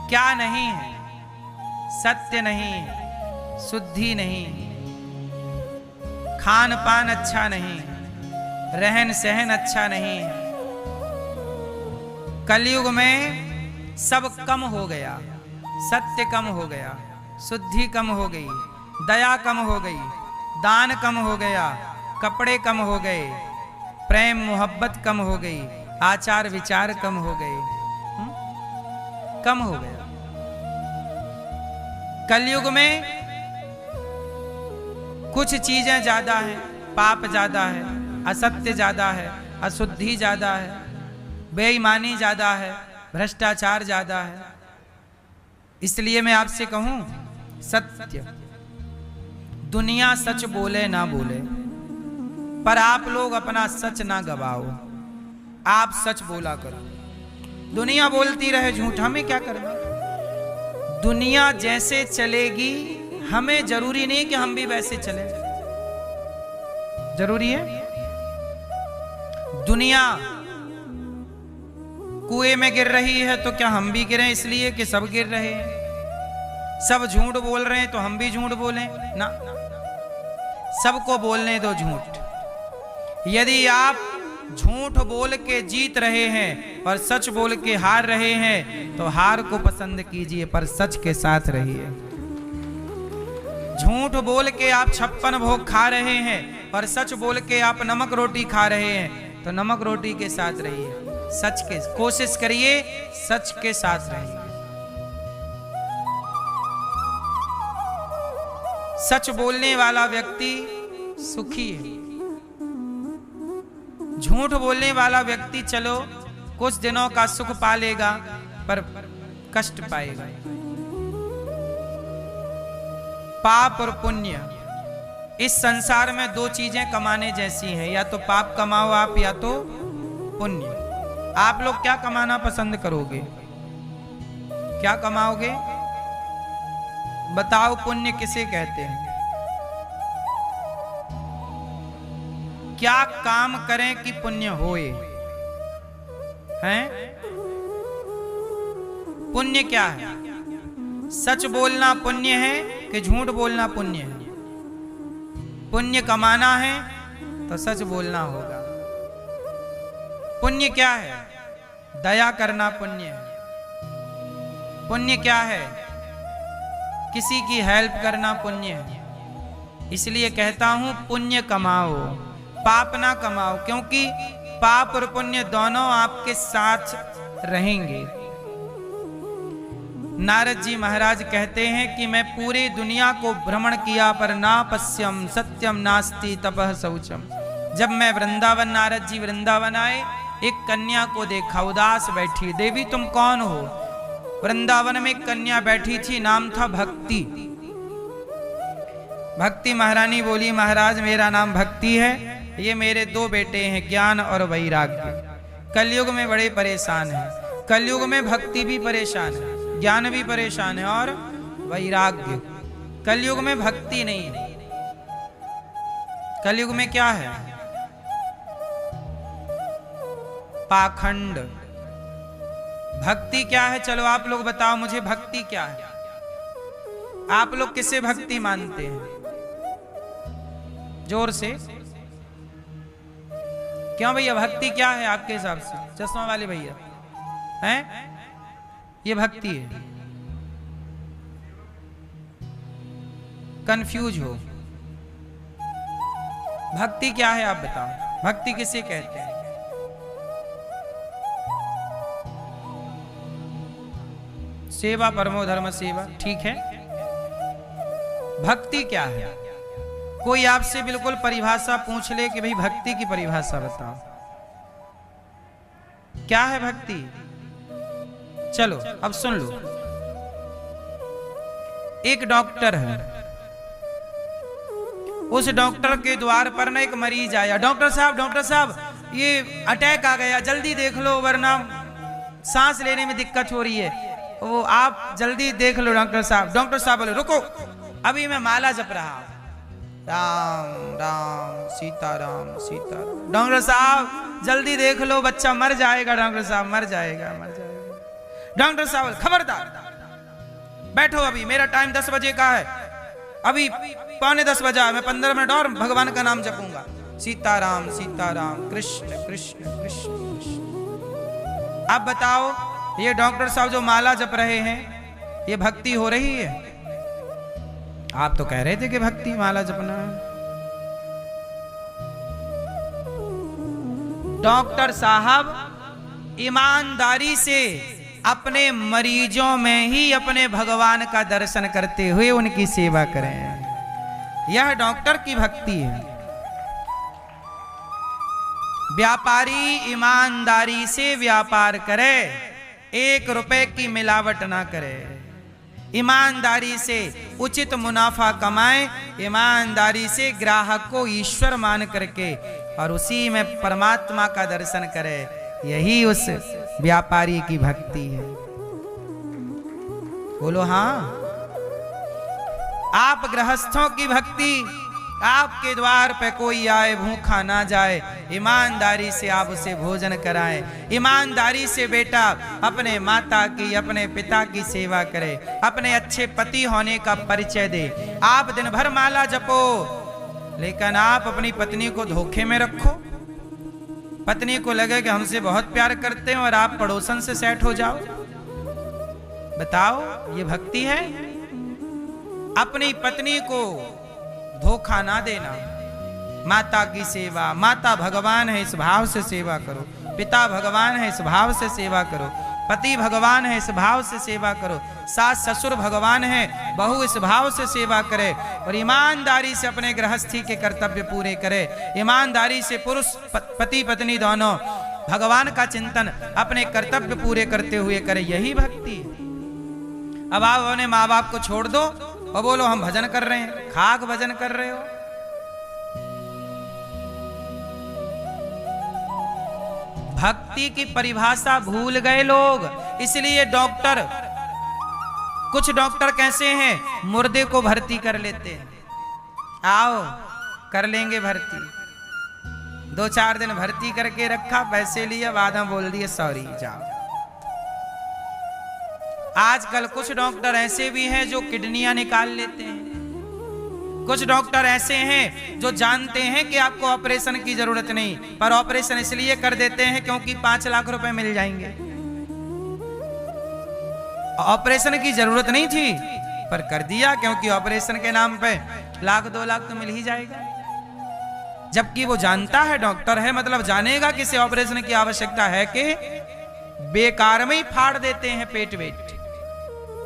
क्या नहीं है? सत्य नहीं है, शुद्धि नहीं, खान पान अच्छा नहीं, रहन सहन अच्छा नहीं। कलयुग में सब कम हो गया, सत्य कम हो गया, शुद्धि कम हो गई, दया कम हो गई, दान कम हो गया, कपड़े कम हो गए, प्रेम मोहब्बत कम हो गई, आचार विचार कम हो गए, कम हो गया। कलयुग में कुछ चीजें ज्यादा हैं, पाप ज्यादा है, असत्य ज्यादा है, अशुद्धि ज्यादा है, बेईमानी ज्यादा है, भ्रष्टाचार ज्यादा है। इसलिए मैं आपसे कहूं, सत्य, दुनिया सच बोले ना बोले, पर आप लोग अपना सच ना गवाओ। आप सच बोला करो। दुनिया बोलती रहे झूठ, हमें क्या करना? दुनिया जैसे चलेगी, हमें जरूरी नहीं कि हम भी वैसे चले। जरूरी है? दुनिया कुएं में गिर रही है तो क्या हम भी गिरे इसलिए कि सब गिर रहे हैं? सब झूठ बोल रहे हैं तो हम भी झूठ बोलें? ना, सबको बोलने दो झूठ। यदि आप झूठ बोल के जीत रहे हैं और सच बोल के हार रहे हैं तो हार को पसंद कीजिए, पर सच के साथ रहिए। झूठ बोल के आप 56 भोग खा रहे हैं और सच बोल के आप नमक रोटी खा रहे हैं तो नमक रोटी के साथ रहिए। सच के कोशिश करिए, सच के साथ रहिए। सच बोलने वाला व्यक्ति सुखी है। झूठ बोलने वाला व्यक्ति चलो कुछ दिनों का सुख पालेगा पर कष्ट पाएगा। पाप और पुण्य, इस संसार में दो चीजें कमाने जैसी हैं, या तो पाप कमाओ आप या तो पुण्य। आप लोग क्या कमाना पसंद करोगे? क्या कमाओगे? बताओ, पुण्य किसे कहते हैं? क्या काम करें कि पुण्य होए? हैं? पुण्य क्या है? सच बोलना पुण्य है कि झूठ बोलना पुण्य है? पुण्य कमाना है तो सच बोलना होगा। पुण्य क्या है? दया करना पुण्य है। पुण्य क्या है? किसी की हेल्प करना पुण्य है। इसलिए कहता हूं पुण्य कमाओ, पाप ना कमाओ, क्योंकि पाप और पुण्य दोनों आपके साथ रहेंगे। नारद जी महाराज कहते हैं कि मैं पूरी दुनिया को भ्रमण किया पर ना पश्यम सत्यम नास्ति तपः शौचम। जब मैं वृंदावन, नारद जी वृंदावन आए, एक कन्या को देखा, उदास बैठी। देवी तुम कौन हो? वृंदावन में एक कन्या बैठी थी, नाम था भक्ति। भक्ति महारानी बोली, महाराज मेरा नाम भक्ति है, ये मेरे दो बेटे हैं, ज्ञान और वैराग्य। कलयुग में बड़े परेशान हैं। कलयुग में भक्ति भी परेशान है, ज्ञान भी परेशान है और वैराग्य। कलयुग में भक्ति नहीं है। कलयुग में क्या है? पाखंड। भक्ति क्या है? चलो आप लोग बताओ मुझे, भक्ति क्या है? आप लोग किसे भक्ति मानते हैं? जोर से। क्यों भैया, भक्ति क्या है आपके हिसाब से? चश्मा वाले भैया हैं? ये भक्ति है। कंफ्यूज हो। भक्ति क्या है आप बताओ? भक्ति किसे कहते हैं? सेवा परमो धर्म सेवा, ठीक है। भक्ति क्या है? कोई आपसे बिल्कुल परिभाषा पूछ ले कि भाई भक्ति की परिभाषा बताओ, क्या है भक्ति? चलो अब सुन लो। एक डॉक्टर है, उस डॉक्टर के द्वार पर ना एक मरीज आया। डॉक्टर साहब ये अटैक आ गया, जल्दी देख लो वरना सांस लेने में दिक्कत हो रही है। वो आप जल्दी देख लो डॉक्टर साहब। डॉक्टर साहब बोले रुको, अभी मैं माला जप रहा हूं, राम राम सीता राम सीता राम। डॉक्टर साहब जल्दी देख लो, बच्चा मर जाएगा। डॉक्टर साहब मर जाएगा। डॉक्टर साहब खबरदार बैठो, अभी मेरा टाइम 10 बजे का है, अभी 9:45 बजा, मैं 15 मिनट और भगवान का नाम जपूंगा, सीताराम कृष्ण कृष्ण कृष्ण कृष्ण। आप बताओ, ये डॉक्टर साहब जो माला जप रहे हैं, ये भक्ति हो रही है? आप तो कह रहे थे कि भक्ति माला जपना है। डॉक्टर साहब ईमानदारी से अपने मरीजों में ही अपने भगवान का दर्शन करते हुए उनकी सेवा करें, यह डॉक्टर की भक्ति है। व्यापारी ईमानदारी से व्यापार करे, 1 रुपए की मिलावट ना करे, ईमानदारी से उचित मुनाफा कमाए, ईमानदारी से ग्राहक को ईश्वर मान करके और उसी में परमात्मा का दर्शन करे, यही उस व्यापारी की भक्ति है। बोलो हाँ। आप गृहस्थों की भक्ति, आपके द्वार पे कोई आए भूखा ना जाए, ईमानदारी से आप उसे भोजन कराएं, ईमानदारी से बेटा अपने माता की, अपने पिता की सेवा करे, अपने अच्छे पति होने का परिचय दे। आप दिन भर माला जपो, लेकिन आप अपनी पत्नी को धोखे में रखो, पत्नी को लगे कि हमसे बहुत प्यार करते हैं और आप पड़ोसन से सेट हो जाओ। बताओ, ये भक्ति है? अपनी पत्नी को धोखा ना देना, माता की सेवा, माता भगवान है इस भाव से सेवा करो, पिता भगवान है इस भाव से सेवा करो, पति भगवान है, इस भाव से सेवा करो। सास ससुर भगवान है, बहू इस भाव से सेवा करे और ईमानदारी से अपने गृहस्थी के कर्तव्य पूरे करे। ईमानदारी से पुरुष पति पत्नी दोनों भगवान का चिंतन अपने कर्तव्य पूरे करते हुए करे, यही भक्ति है। अब आप अपने माँ बाप को छोड़ दो और बोलो हम भजन कर रहे हैं, खाक भजन कर रहे हो। भक्ति की परिभाषा भूल गए लोग, इसलिए डॉक्टर, कुछ डॉक्टर कैसे हैं, मुर्दे को भर्ती कर लेते हैं। आओ कर लेंगे भर्ती, 2-4 दिन भर्ती करके रखा, पैसे लिए, बाद में बोल दिए सॉरी जाओ। आजकल कुछ डॉक्टर ऐसे भी हैं जो किडनियां निकाल लेते हैं। कुछ डॉक्टर ऐसे हैं जो जानते हैं कि आपको ऑपरेशन की जरूरत नहीं, पर ऑपरेशन इसलिए कर देते हैं क्योंकि 5 लाख रुपए मिल जाएंगे। ऑपरेशन की जरूरत नहीं थी पर कर दिया क्योंकि ऑपरेशन के नाम पे 1-2 लाख तो मिल ही जाएगा। जबकि वो जानता है, डॉक्टर है, मतलब जानेगा कि इसे ऑपरेशन की आवश्यकता है कि बेकार में ही फाड़ देते हैं पेट वेट।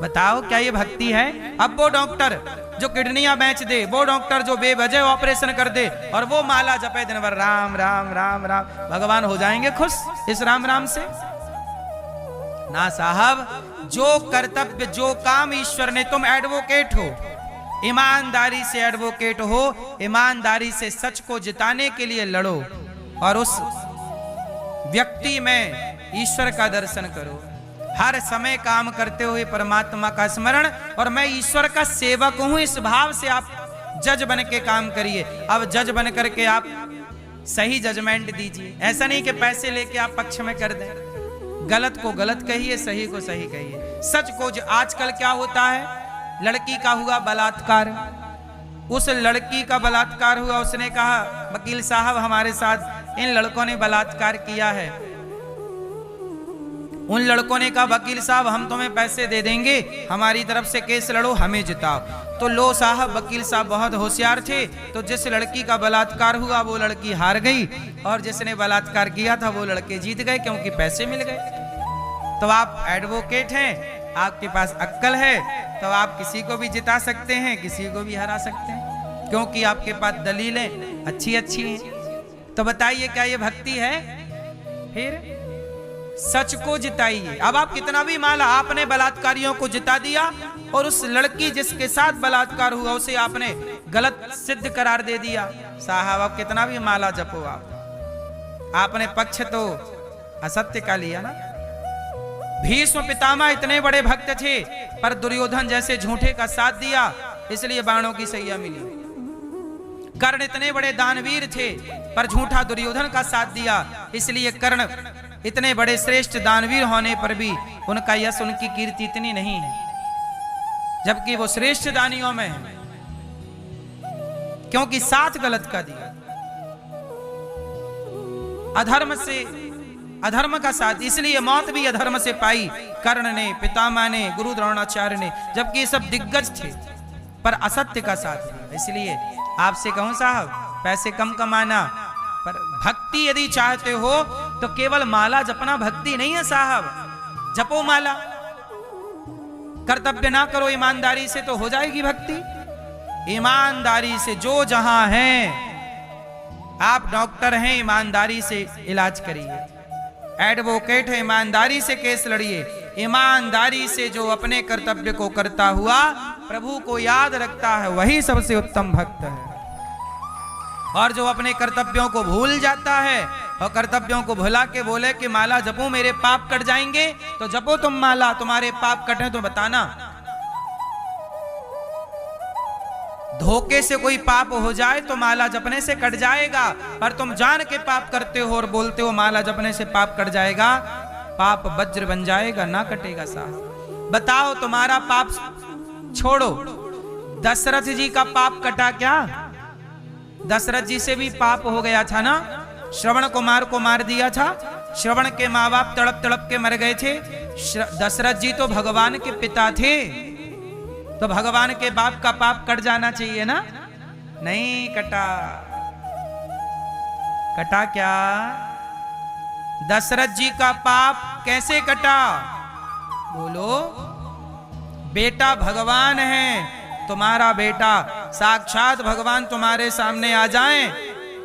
बताओ क्या ये भक्ति है? अब वो डॉक्टर जो किडनियां बेच दे, वो डॉक्टर जो बेवजह ऑपरेशन कर दे और वो माला जपे दिन भर राम राम राम राम, भगवान हो जाएंगे खुश इस राम राम से? ना साहब, जो कर्तव्य जो काम ईश्वर ने, तुम एडवोकेट हो, ईमानदारी से एडवोकेट हो, ईमानदारी से सच को जिताने के लिए लड़ो और उस व्यक्ति में ईश्वर का दर्शन करो। हर समय काम करते हुए परमात्मा का स्मरण, और मैं ईश्वर का सेवक हूं, इस भाव से आप जज बन के काम करिए। अब जज बन करके आप सही जजमेंट दीजिए, ऐसा नहीं कि पैसे लेके आप पक्ष में कर दें। गलत को गलत कहिए, सही को सही कहिए, सच को। आजकल क्या होता है, लड़की का हुआ बलात्कार, उस लड़की का बलात्कार हुआ, उसने कहा वकील साहब हमारे साथ इन लड़कों ने बलात्कार किया है। उन लड़कों ने कहा वकील साहब हम तुम्हें पैसे दे देंगे, हमारी तरफ से केस लड़ो, हमें जिताओ। तो लो साहब, वकील साहब बहुत होशियार थे, तो जिस लड़की का बलात्कार हुआ वो लड़की हार गई और जिसने बलात्कार किया था वो लड़के जीत गए क्योंकि पैसे मिल गए। तो आप एडवोकेट हैं, आपके पास अक्ल है, तो आप किसी को भी जिता सकते हैं, किसी को भी हरा सकते हैं, क्योंकि आपके पास दलीलें अच्छी अच्छी हैं। तो बताइए क्या ये भक्ति है? फिर सच को जिताइए। अब आप कितना भी माला, आपने बलात्कारियों को जिता दिया और उस लड़की जिसके साथ बलात्कार हुआ उसे आपने गलत सिद्ध करार दे दिया। साहब आप कितना भी माला जपो, आपने पक्ष तो असत्य का लिया ना। भीष्म पितामह इतने बड़े भक्त थे पर दुर्योधन जैसे झूठे का साथ दिया, इसलिए बाणों की सैया मिली। कर्ण इतने बड़े दानवीर थे पर झूठा दुर्योधन का साथ दिया, इसलिए कर्ण इतने बड़े श्रेष्ठ दानवीर होने पर भी उनका यश, उनकी कीर्ति इतनी नहीं है, जबकि वो श्रेष्ठ दानियों में है, क्योंकि साथ गलत का दिया। अधर्म से, अधर्म का साथ, इसलिए मौत भी अधर्म से पाई कर्ण ने, पितामह ने, गुरु द्रोणाचार्य ने, जबकि ये सब दिग्गज थे पर असत्य का साथ दिया। इसलिए आपसे कहूं साहब, पैसे कम कमाना, पर भक्ति यदि चाहते हो तो केवल माला जपना भक्ति नहीं है साहब। जपो माला, कर्तव्य ना करो ईमानदारी से तो हो जाएगी भक्ति। ईमानदारी से जो जहां है, आप डॉक्टर हैं ईमानदारी से इलाज करिए, एडवोकेट है ईमानदारी से केस लड़िए, ईमानदारी से जो अपने कर्तव्य को करता हुआ प्रभु को याद रखता है वही सबसे उत्तम भक्त है। और जो अपने कर्तव्यों को भूल जाता है और कर्तव्यों को भुला के बोले कि माला जपो मेरे पाप कट जाएंगे, तो जपो तुम माला, तुम्हारे पाप कटे तो बताना। धोखे से कोई पाप हो जाए तो माला जपने से कट जाएगा, पर तुम जान के पाप करते हो और बोलते हो माला जपने से पाप कट जाएगा, पाप वज्र बन जाएगा, ना कटेगा साहब। बताओ तुम्हारा पाप छोड़ो, दशरथ जी का पाप कटा क्या? दशरथ जी से भी पाप हो गया था ना, श्रवण कुमार को मार दिया था, श्रवण के माँ बाप तड़प तड़प के मर गए थे। दशरथ जी तो भगवान के पिता थे, तो भगवान के बाप का पाप कट जाना चाहिए ना, नहीं कटा। कटा क्या? दशरथ जी का पाप कैसे कटा? बोलो। बेटा भगवान है, तुम्हारा बेटा साक्षात भगवान तुम्हारे सामने आ जाए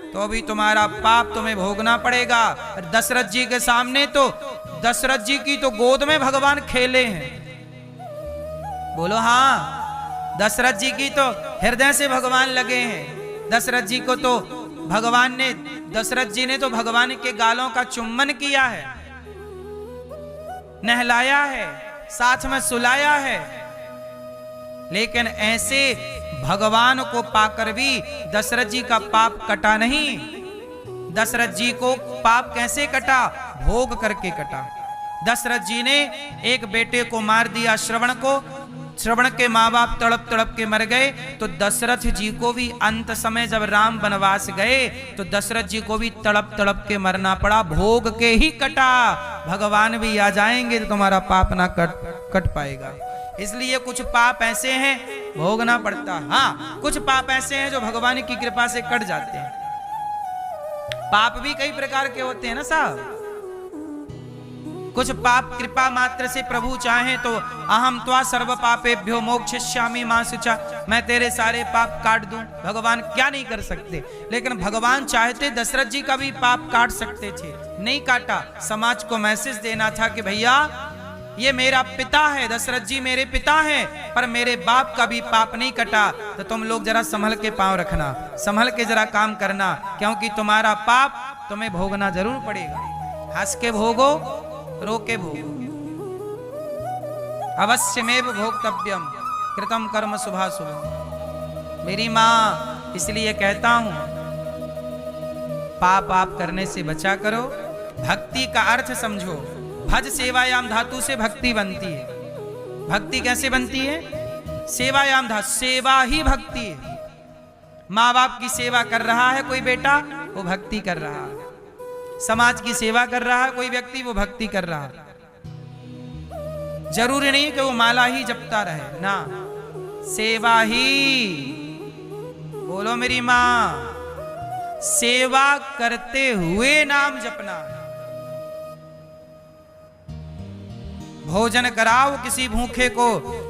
तो भी तुम्हारा पाप तुम्हें भोगना पड़ेगा। दशरथ जी के सामने तो दशरथ जी की तो गोद में भगवान खेले हैं। बोलो हाँ, दशरथ जी की तो हृदय से भगवान लगे हैं। दशरथ जी को तो दशरथ जी ने तो भगवान के गालों का चुम्बन किया है, नहलाया है, साथ में सुलाया है। लेकिन ऐसे भगवान को पाकर भी दशरथ जी का पाप कटा नहीं। दशरथ जी को पाप कैसे कटा? भोग करके कटा। दशरथ जी ने एक बेटे को मार दिया, श्रवण को। श्रवण के माँ बाप तड़प तड़प के मर गए, तो दशरथ जी को भी अंत समय जब राम वनवास गए तो दशरथ जी को भी तड़प तड़प के मरना पड़ा। भोग के ही कटा। भगवान भी आ जाएंगे तो तुम्हारा पाप ना कट पाएगा। इसलिए कुछ पाप ऐसे हैं भोगना पड़ता। हाँ, कुछ पाप ऐसे हैं जो भगवान की कृपा से कट जाते हैं। पाप भी कई प्रकार के होते हैं ना साहब। कुछ पाप कृपा मात्र से प्रभु चाहे तो अहम त्वा सर्व पापेभ्यो मोक्षयिष्यामि मा शुचा, मैं तेरे सारे पाप काट दूं। भगवान क्या नहीं कर सकते? लेकिन भगवान चाहते दशरथ जी का भी पाप काट सकते थे, नहीं काटा। समाज को मैसेज देना था कि भैया ये मेरा पिता है, दशरथ जी मेरे पिता हैं, पर मेरे बाप का भी पाप नहीं कटा। तो तुम लोग जरा संभल के पांव रखना, संभल के जरा काम करना, क्योंकि तुम्हारा पाप तुम्हें भोगना जरूर पड़ेगा। हंस के भोगो, रो के भोगो। अवश्यमेव भोक्तव्यम कृतम कर्म शुभाशुभम। मेरी माँ इसलिए कहता हूं, पाप आप करने से बचा करो। भक्ति का अर्थ समझो। भज सेवायाम धातु से भक्ति बनती है। भक्ति कैसे बनती है? सेवायाम धातु, सेवा ही भक्ति है। माँ बाप की सेवा कर रहा है कोई बेटा, वो भक्ति कर रहा है। समाज की सेवा कर रहा है कोई व्यक्ति, वो भक्ति कर रहा है। जरूरी नहीं कि वो माला ही जपता रहे ना, सेवा ही। बोलो मेरी माँ, सेवा करते हुए नाम जपना। भोजन कराओ किसी भूखे को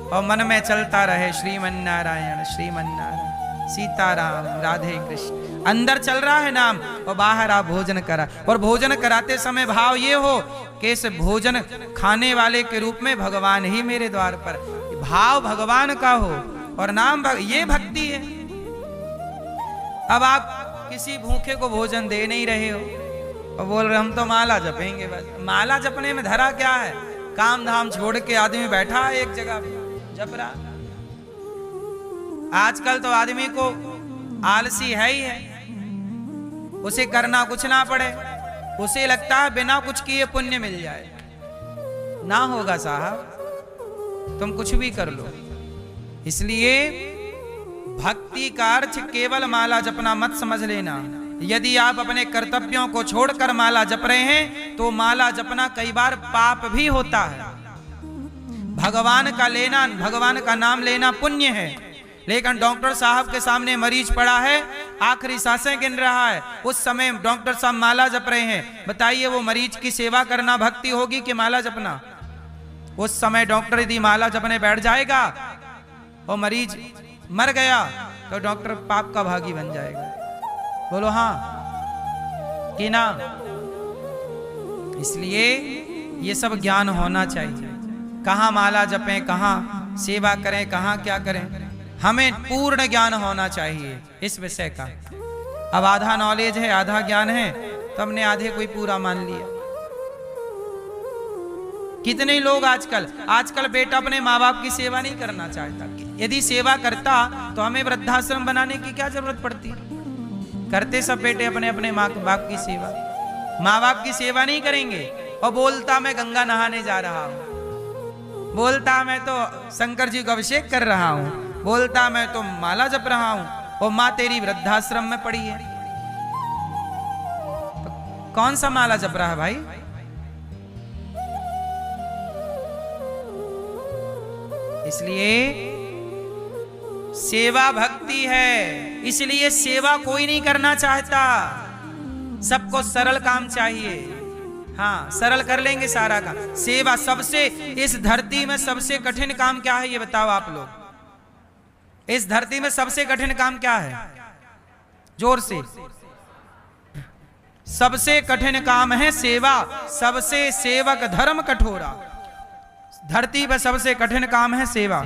और मन में चलता रहे श्रीमन्नारायण श्रीमन्नारायण, सीताराम राधे कृष्ण। अंदर चल रहा है नाम और बाहर आप भोजन करा। और भोजन कराते समय भाव ये हो कि इस भोजन खाने वाले के रूप में भगवान ही मेरे द्वार पर, भाव भगवान का हो और नाम ये भक्ति है। अब आप किसी भूखे को भोजन दे नहीं रहे हो और बोल रहे हम तो माला जपेंगे। बस माला जपने में धरा क्या है? काम धाम छोड़ के आदमी बैठा है एक जगह जप रहा। आजकल तो आदमी को आलसी है ही है, उसे करना कुछ ना पड़े, उसे लगता है बिना कुछ किए पुण्य मिल जाए। ना होगा साहब, तुम कुछ भी कर लो। इसलिए भक्ति का अर्थ केवल माला जपना मत समझ लेना। यदि आप अपने कर्तव्यों को छोड़कर माला जप रहे हैं तो माला जपना कई बार पाप भी होता है। भगवान का लेना, भगवान का नाम लेना पुण्य है। लेकिन डॉक्टर साहब के सामने मरीज पड़ा है, आखिरी सांसें गिन रहा है, उस समय डॉक्टर साहब माला जप रहे हैं। बताइए वो मरीज की सेवा करना भक्ति होगी कि माला जपना? उस समय डॉक्टर यदि माला जपने बैठ जाएगा और मरीज मर गया तो डॉक्टर पाप का भागी बन जाएगा। बोलो हाँ कि ना? इसलिए ये सब ज्ञान होना चाहिए। कहाँ माला जपें, कहाँ सेवा करें, कहाँ क्या करें, हमें पूर्ण ज्ञान होना चाहिए इस विषय का। अब आधा नॉलेज है, आधा ज्ञान है, तो हमने आधे कोई पूरा मान लिया। कितने लोग आजकल बेटा अपने माँ बाप की सेवा नहीं करना चाहता। यदि सेवा करता तो हमें वृद्धाश्रम बनाने की क्या जरूरत पड़ती? करते सब बेटे अपने अपने माँ बाप की सेवा। माँ बाप की सेवा नहीं करेंगे और बोलता मैं गंगा नहाने जा रहा हूँ, बोलता मैं तो शंकर जी को अभिषेक कर रहा हूँ, बोलता मैं तो माला जप रहा हूँ, और माँ तेरी वृद्धाश्रम में पड़ी है। तो कौन सा माला जप रहा है भाई? इसलिए सेवा भक्ति है। इसलिए सेवा कोई नहीं करना चाहता, सबको सरल काम चाहिए। हाँ, सरल कर लेंगे सारा काम। सेवा सबसे, इस धरती में सबसे कठिन काम क्या है ये बताओ आप लोग। इस धरती में सबसे कठिन काम क्या है? जोर से। सबसे कठिन काम है सेवा। सबसे सेवक धर्म कठोरा। धरती पर सबसे कठिन काम है सेवा।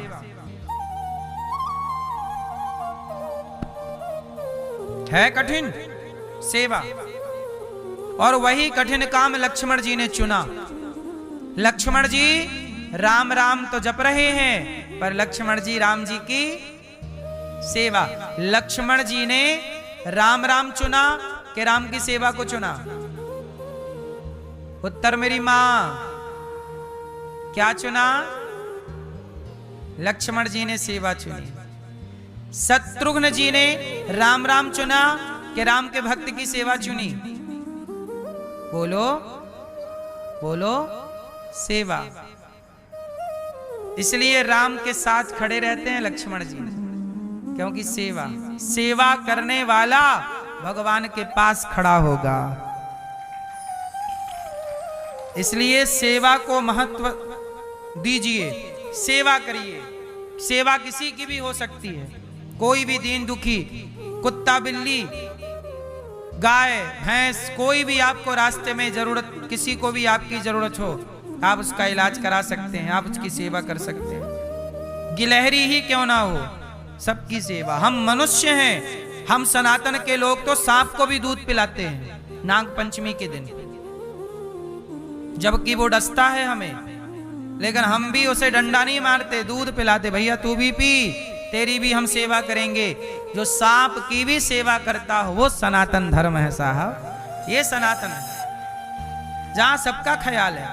है कठिन सेवा। और वही कठिन काम लक्ष्मण जी ने चुना। लक्ष्मण जी राम राम तो जप रहे हैं, पर लक्ष्मण जी राम जी की सेवा। लक्ष्मण जी ने राम राम चुना कि राम की सेवा को चुना? उत्तर मेरी मां, क्या चुना? लक्ष्मण जी ने सेवा चुनी। शत्रुघ्न जी ने राम राम चुना कि राम के भक्त की सेवा चुनी? बोलो बोलो, सेवा। इसलिए राम के साथ खड़े रहते हैं लक्ष्मण जी, क्योंकि सेवा। सेवा करने वाला भगवान के पास खड़ा होगा। इसलिए सेवा को महत्व दीजिए, सेवा करिए। सेवा किसी की भी हो सकती है। कोई भी दीन दुखी, कुत्ता बिल्ली, गाय भैंस, कोई भी आपको रास्ते में जरूरत, किसी को भी आपकी जरूरत हो, आप उसका इलाज करा सकते हैं, आप उसकी सेवा कर सकते हैं। गिलहरी ही क्यों ना हो, सबकी सेवा। हम मनुष्य हैं, हम सनातन के लोग तो सांप को भी दूध पिलाते हैं नाग पंचमी के दिन, जबकि वो डसता है हमें, लेकिन हम भी उसे डंडा नहीं मारते, दूध पिलाते। भैया तू भी पी, तेरी भी हम सेवा करेंगे। जो सांप की भी सेवा करता हो वो सनातन धर्म है साहब, ये सनातन है, जहां सबका ख्याल है।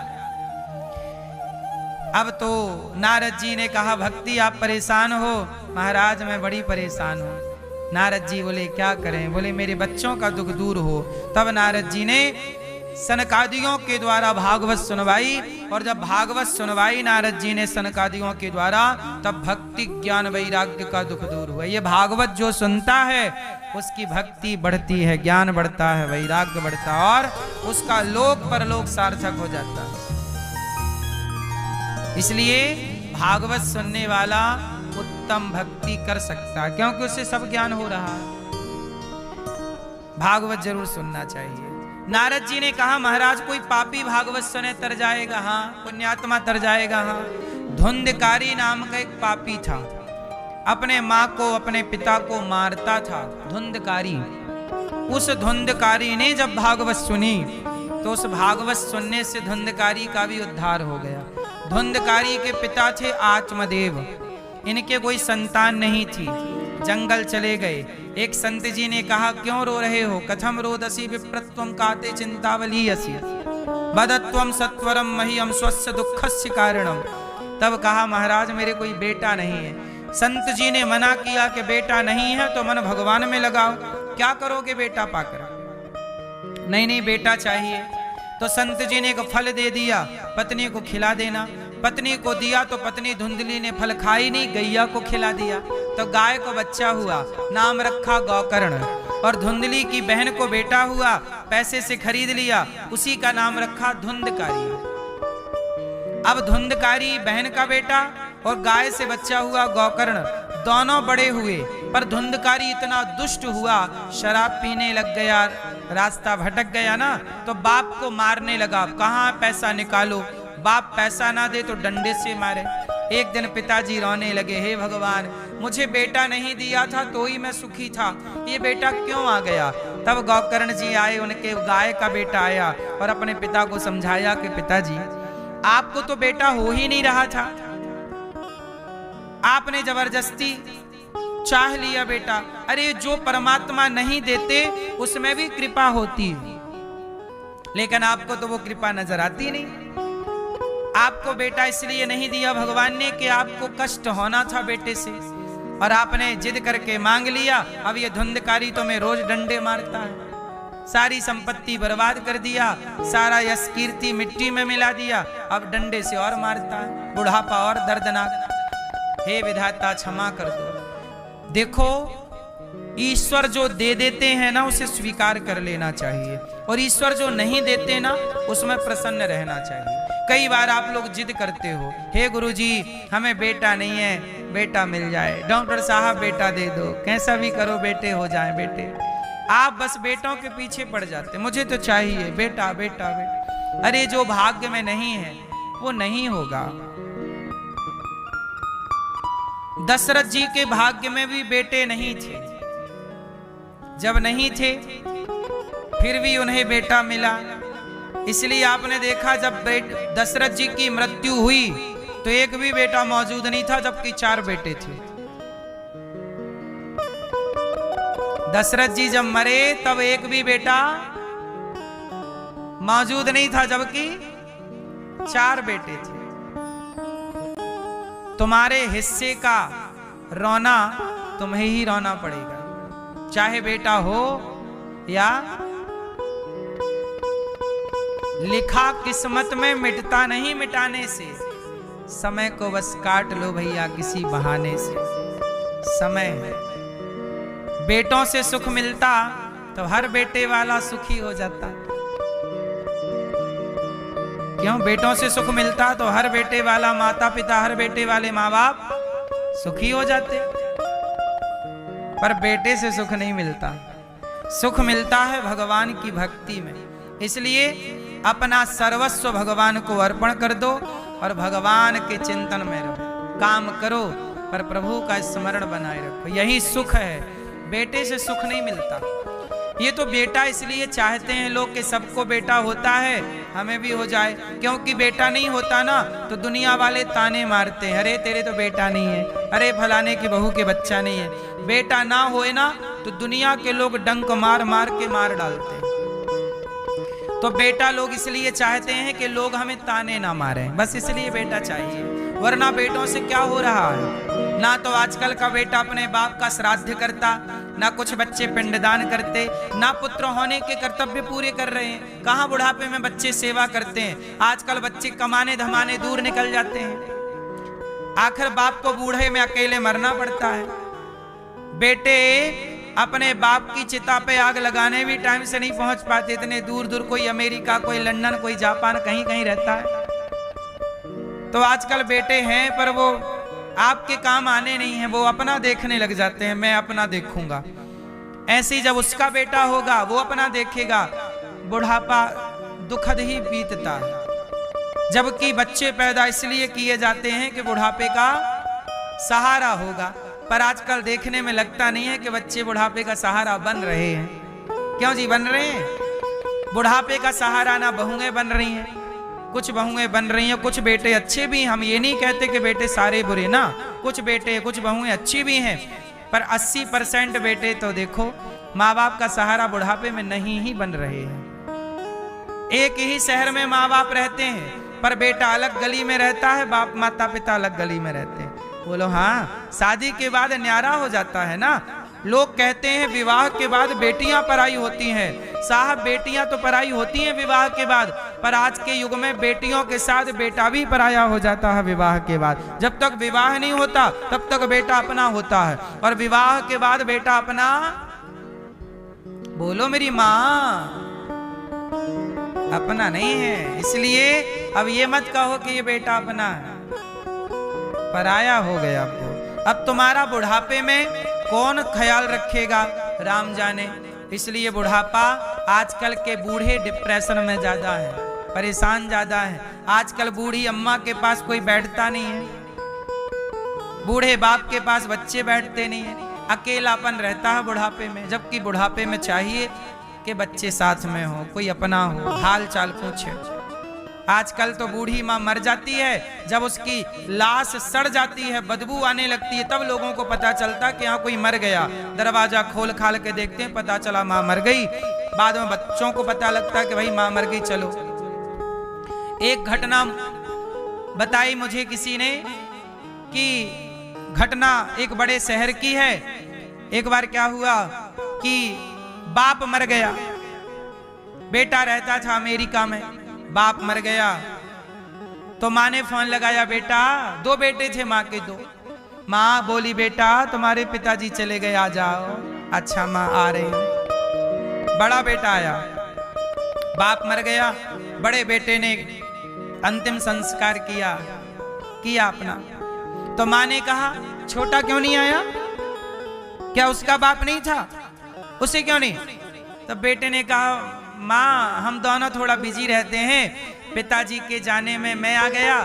अब तो नारद जी ने कहा भक्ति आप परेशान हो? महाराज मैं बड़ी परेशान हूं। नारद जी बोले क्या करें? बोले मेरे बच्चों का दुख दूर हो। तब नारद जी ने सनकादियों के द्वारा भागवत सुनवाई, और जब भागवत सुनवाई नारद जी ने सनकादियों के द्वारा, तब भक्ति ज्ञान वैराग्य का दुख दूर हुआ। ये भागवत जो सुनता है उसकी भक्ति बढ़ती है, ज्ञान बढ़ता है, वैराग्य बढ़ता है, और उसका लोक परलोक सार्थक हो जाता है। इसलिए भागवत सुनने वाला उत्तम भक्ति कर सकता है, क्योंकि उससे सब ज्ञान हो रहा है। भागवत जरूर सुनना चाहिए। नारद जी ने कहा महाराज कोई पापी भागवत सुने तर जाएगा? हाँ। पुण्यात्मा तर जाएगा? हाँ। धुंधकारी नाम का एक पापी था, अपने माँ को अपने पिता को मारता था, धुंधकारी। उस धुंधकारी ने जब भागवत सुनी तो उस भागवत सुनने से धुंधकारी का भी उद्धार हो गया। धुंधकारी के पिता थे आत्मदेव, इनके कोई संतान नहीं थी, जंगल चले गए। एक संत जी ने कहा क्यों रो रहे हो? कथम रोदसी विप्रत्वम काते चिंतावली असि बदत्वम सत्वरम मह्यम स्वस्य दुखस्य कारणम। तब कहा महाराज मेरे कोई बेटा नहीं है। संत जी ने मना किया कि बेटा नहीं है तो मन भगवान में लगाओ, क्या करोगे बेटा पाकर? नहीं नहीं बेटा चाहिए। तो संत जी ने एक फल दे दिया, पत्नी को खिला देना। पत्नी को दिया तो पत्नी धुंधली ने फल खाई नहीं, गैया को खिला दिया, तो गाय को बच्चा हुआ, नाम रखा गौकर्ण। और धुंधली की बहन को बेटा हुआ, पैसे से खरीद लिया, उसी का नाम रखा धुंधकारी। अब धुंधकारी बहन का बेटा और गाय से बच्चा हुआ गौकर्ण, दोनों बड़े हुए, पर धुंधकारी इतना दुष्ट हुआ, शराब पीने लग गया, रास्ता भटक गया ना, तो बाप को मारने लगा। कहाँ पैसा निकालो, बाप पैसा ना दे तो डंडे से मारे। एक दिन पिताजी रोने लगे, हे भगवान मुझे बेटा नहीं दिया था तो ही मैं सुखी था, ये बेटा क्यों आ गया? तब गौकर्ण जी आए, उनके गाय का बेटा आया और अपने पिता को समझाया कि पिताजी आपको तो बेटा हो ही नहीं रहा था, आपने जबरदस्ती चाह लिया बेटा। अरे जो परमात्मा नहीं देते उसमें भी कृपा होती है, लेकिन आपको तो वो कृपा नजर आती नहीं। आपको बेटा इसलिए नहीं दिया भगवान ने कि आपको कष्ट होना था बेटे से, और आपने जिद करके मांग लिया। अब ये धुंधकारी तो मैं रोज डंडे मारता है, सारी संपत्ति बर्बाद कर दिया, सारा यश कीर्ति मिट्टी में मिला दिया, अब डंडे से और मारता है, बुढ़ापा और दर्दनाक। हे विधाता क्षमा कर दो। देखो ईश्वर जो दे देते हैं ना उसे स्वीकार कर लेना चाहिए, और ईश्वर जो नहीं देते ना उसमें प्रसन्न रहना चाहिए। कई बार आप लोग जिद करते हो, हे गुरुजी हमें बेटा नहीं है, बेटा मिल जाए, डॉक्टर साहब बेटा दे दो, कैसा भी करो बेटे हो जाए बेटे। आप बस बेटों के पीछे पड़ जाते, मुझे तो चाहिए बेटा बेटा बेटा। अरे जो भाग्य में नहीं है वो नहीं होगा। दशरथ जी के भाग्य में भी बेटे नहीं थे, जब नहीं थे फिर भी उन्हें बेटा मिला। इसलिए आपने देखा जब दशरथ जी की मृत्यु हुई तो एक भी बेटा मौजूद नहीं था, जबकि 4 बेटे थे। दशरथ जी जब मरे तब एक भी बेटा मौजूद नहीं था, जबकि 4 बेटे थे। तुम्हारे हिस्से का रोना तुम्हें ही रोना पड़ेगा, चाहे बेटा हो या लिखा किस्मत में मिटता नहीं मिटाने से, समय को बस काट लो भैया किसी बहाने से। समय है, बेटों से सुख मिलता तो हर बेटे वाला सुखी हो जाता। क्यों? बेटों से सुख मिलता तो हर बेटे वाला माता पिता, हर बेटे वाले माँ बाप सुखी हो जाते। पर बेटे से सुख नहीं मिलता, सुख मिलता है भगवान की भक्ति में। इसलिए अपना सर्वस्व भगवान को अर्पण कर दो और भगवान के चिंतन में रहो। काम करो पर प्रभु का स्मरण बनाए रखो, यही सुख है। बेटे से सुख नहीं मिलता। ये तो बेटा इसलिए चाहते हैं लोग कि सबको बेटा होता है, हमें भी हो जाए। क्योंकि बेटा नहीं होता ना तो दुनिया वाले ताने मारते हैं, अरे तेरे तो बेटा नहीं है, अरे फलाने की बहू के बच्चा नहीं है। बेटा ना होए ना तो दुनिया के लोग डंक मार मार के मार डालते हैं। तो बेटा लोग इसलिए चाहते हैं कि लोग हमें ताने ना मारें, बस इसलिए बेटा चाहिए। वरना बेटों से क्या हो रहा है? ना तो आजकल का बेटा अपने बाप का श्राद्ध करता, ना कुछ बच्चे पिंडदान करते, ना पुत्र होने के कर्तव्य पूरे कर रहे हैं। कहाँ बुढ़ापे में बच्चे सेवा करते हैं? आजकल बच्चे कमाने धमाने दूर निकल जाते हैं, आखिर बाप को बूढ़े में अकेले मरना पड़ता है। बेटे अपने बाप की चिता पे आग लगाने भी टाइम से नहीं पहुंच पाते, इतने दूर दूर, कोई अमेरिका, कोई लंदन, कोई जापान, कहीं कहीं रहता है। तो आजकल बेटे हैं पर वो आपके काम आने नहीं है, वो अपना देखने लग जाते हैं, मैं अपना देखूंगा। ऐसे ही जब उसका बेटा होगा वो अपना देखेगा, बुढ़ापा दुखद ही बीतता है। जबकि बच्चे पैदा इसलिए किए जाते हैं कि बुढ़ापे का सहारा होगा, पर आजकल देखने में लगता नहीं है कि बच्चे बुढ़ापे का सहारा बन रहे हैं। क्यों जी बन रहे हैं? बुढ़ापे का सहारा ना बहुएं बन रही हैं, कुछ बहुएं बन रही हैं, कुछ बेटे अच्छे भी। हम ये नहीं कहते कि बेटे सारे बुरे ना, कुछ बेटे कुछ बहुएं अच्छी भी हैं, पर 80% बेटे तो देखो माँ बाप का सहारा बुढ़ापे में नहीं ही बन रहे हैं। एक ही शहर में माँ बाप रहते हैं पर बेटा अलग गली में रहता है, बाप माता पिता अलग गली में रहते हैं। बोलो हाँ, शादी के बाद न्यारा हो जाता है ना। लोग कहते हैं विवाह के बाद बेटियां पराई होती हैं। साहब बेटियां तो पराई होती हैं विवाह के बाद, पर आज के युग में बेटियों के साथ बेटा भी पराया हो जाता है विवाह के बाद। जब तक विवाह नहीं होता तब तक बेटा अपना होता है, और विवाह के बाद बेटा अपना, बोलो मेरी माँ, अपना नहीं है। इसलिए अब ये मत कहो कि ये बेटा अपना है, पराया हो गया। अब तुम्हारा बुढ़ापे में कौन ख्याल रखेगा, राम जाने। इसलिए बुढ़ापा, आजकल के बूढ़े डिप्रेशन में ज्यादा है, परेशान ज्यादा है। आजकल बूढ़ी अम्मा के पास कोई बैठता नहीं है, बूढ़े बाप के पास बच्चे बैठते नहीं है, अकेलापन रहता है बुढ़ापे में। जबकि बुढ़ापे में चाहिए कि बच्चे साथ में हो, कोई अपना हो, हाल चाल पूछे। आजकल तो बूढ़ी माँ मर जाती है, जब उसकी लाश सड़ जाती है, बदबू आने लगती है, तब लोगों को पता चलता कि यहाँ कोई मर गया। दरवाजा खोल खाल के देखते हैं, पता चला माँ मर गई। बाद में बच्चों को पता लगता है कि भाई माँ मर गई, चलो। एक घटना बताई मुझे किसी ने कि घटना एक बड़े शहर की है। एक बार क्या हुआ कि बाप मर गया, बेटा रहता था अमेरिका में, बाप मर गया तो माँ ने फोन लगाया, बेटा, 2 बेटे थे माँ के 2। माँ बोली, बेटा तुम्हारे पिताजी चले गए, आ जाओ। अच्छा माँ आ रही हूं। बड़ा बेटा आया, बाप मर गया, बड़े बेटे ने अंतिम संस्कार किया अपना। तो माँ ने कहा छोटा क्यों नहीं आया, क्या उसका बाप नहीं था, उसे क्यों नहीं? तो बेटे ने कहा माँ हम दोनों थोड़ा बिजी रहते हैं, पिताजी के जाने में मैं आ गया,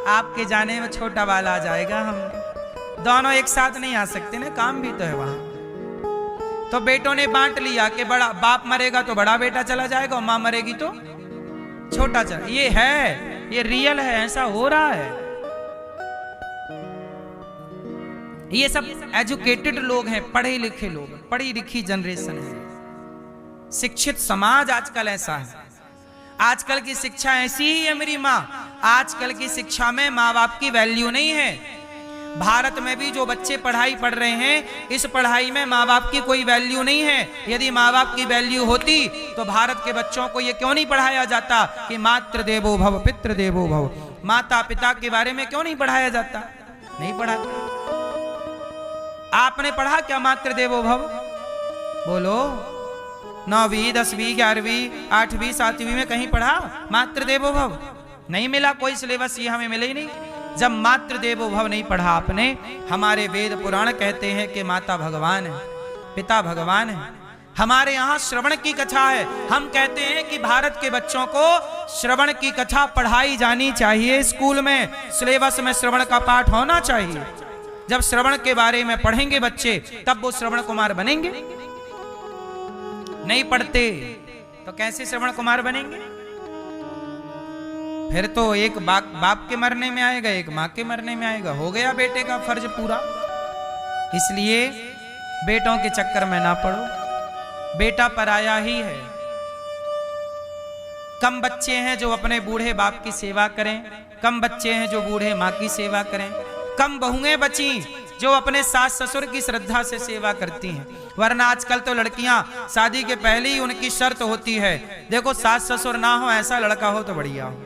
आपके जाने में छोटा वाला आ जाएगा, हम दोनों एक साथ नहीं आ सकते ना, काम भी तो है वहां। तो बेटों ने बांट लिया कि बड़ा बाप मरेगा तो बड़ा बेटा चला जाएगा और माँ मरेगी तो छोटा चला। ये है, ये रियल है, ऐसा हो रहा है। ये सब एजुकेटेड लोग हैं, पढ़े लिखे लोग, पढ़ी लिखी जनरेशन है, शिक्षित समाज आजकल ऐसा है। आजकल की शिक्षा ऐसी ही है मेरी माँ, आजकल की शिक्षा में माँ बाप की वैल्यू नहीं है। भारत में भी जो बच्चे पढ़ाई पढ़ रहे हैं, इस पढ़ाई में माँ बाप की कोई वैल्यू नहीं है। यदि माँ बाप की वैल्यू होती तो भारत के बच्चों को ये क्यों नहीं पढ़ाया जाता कि मातृ देवो भव पितृ देवो भव, माता पिता के बारे में क्यों नहीं पढ़ाया जाता? नहीं पढ़ाता। आपने पढ़ा क्या मातृ देवो भव? बोलो, 9वीं 10वीं 11वीं 8वीं 7वीं में कहीं पढ़ा मातृ देवो भव? नहीं मिला, कोई सिलेबस ये हमें मिले ही नहीं। जब मातृ देवो भव नहीं पढ़ा आपने, हमारे वेद पुराण कहते हैं कि माता भगवान है, पिता भगवान है। हमारे यहाँ श्रवण की कथा है, हम कहते हैं कि भारत के बच्चों को श्रवण की कथा पढ़ाई जानी चाहिए, स्कूल में सिलेबस में श्रवण का पाठ होना चाहिए। जब श्रवण के बारे में पढ़ेंगे बच्चे तब वो श्रवण कुमार बनेंगे। नहीं पढ़ते तो कैसे श्रवण कुमार बनेंगे? फिर तो एक बाप के मरने में आएगा, एक माँ के मरने में आएगा, हो गया बेटे का फर्ज पूरा। इसलिए बेटों के चक्कर में ना पड़ो, बेटा पराया ही है। कम बच्चे हैं जो अपने बूढ़े बाप की सेवा करें, कम बच्चे हैं जो बूढ़े माँ की सेवा करें, कम बहुएं बची जो अपने सास ससुर की श्रद्धा से सेवा करती हैं। वरना आजकल तो लड़कियां शादी के पहले ही उनकी शर्त होती है, देखो सास ससुर ना हो, ऐसा लड़का हो तो बढ़िया हो।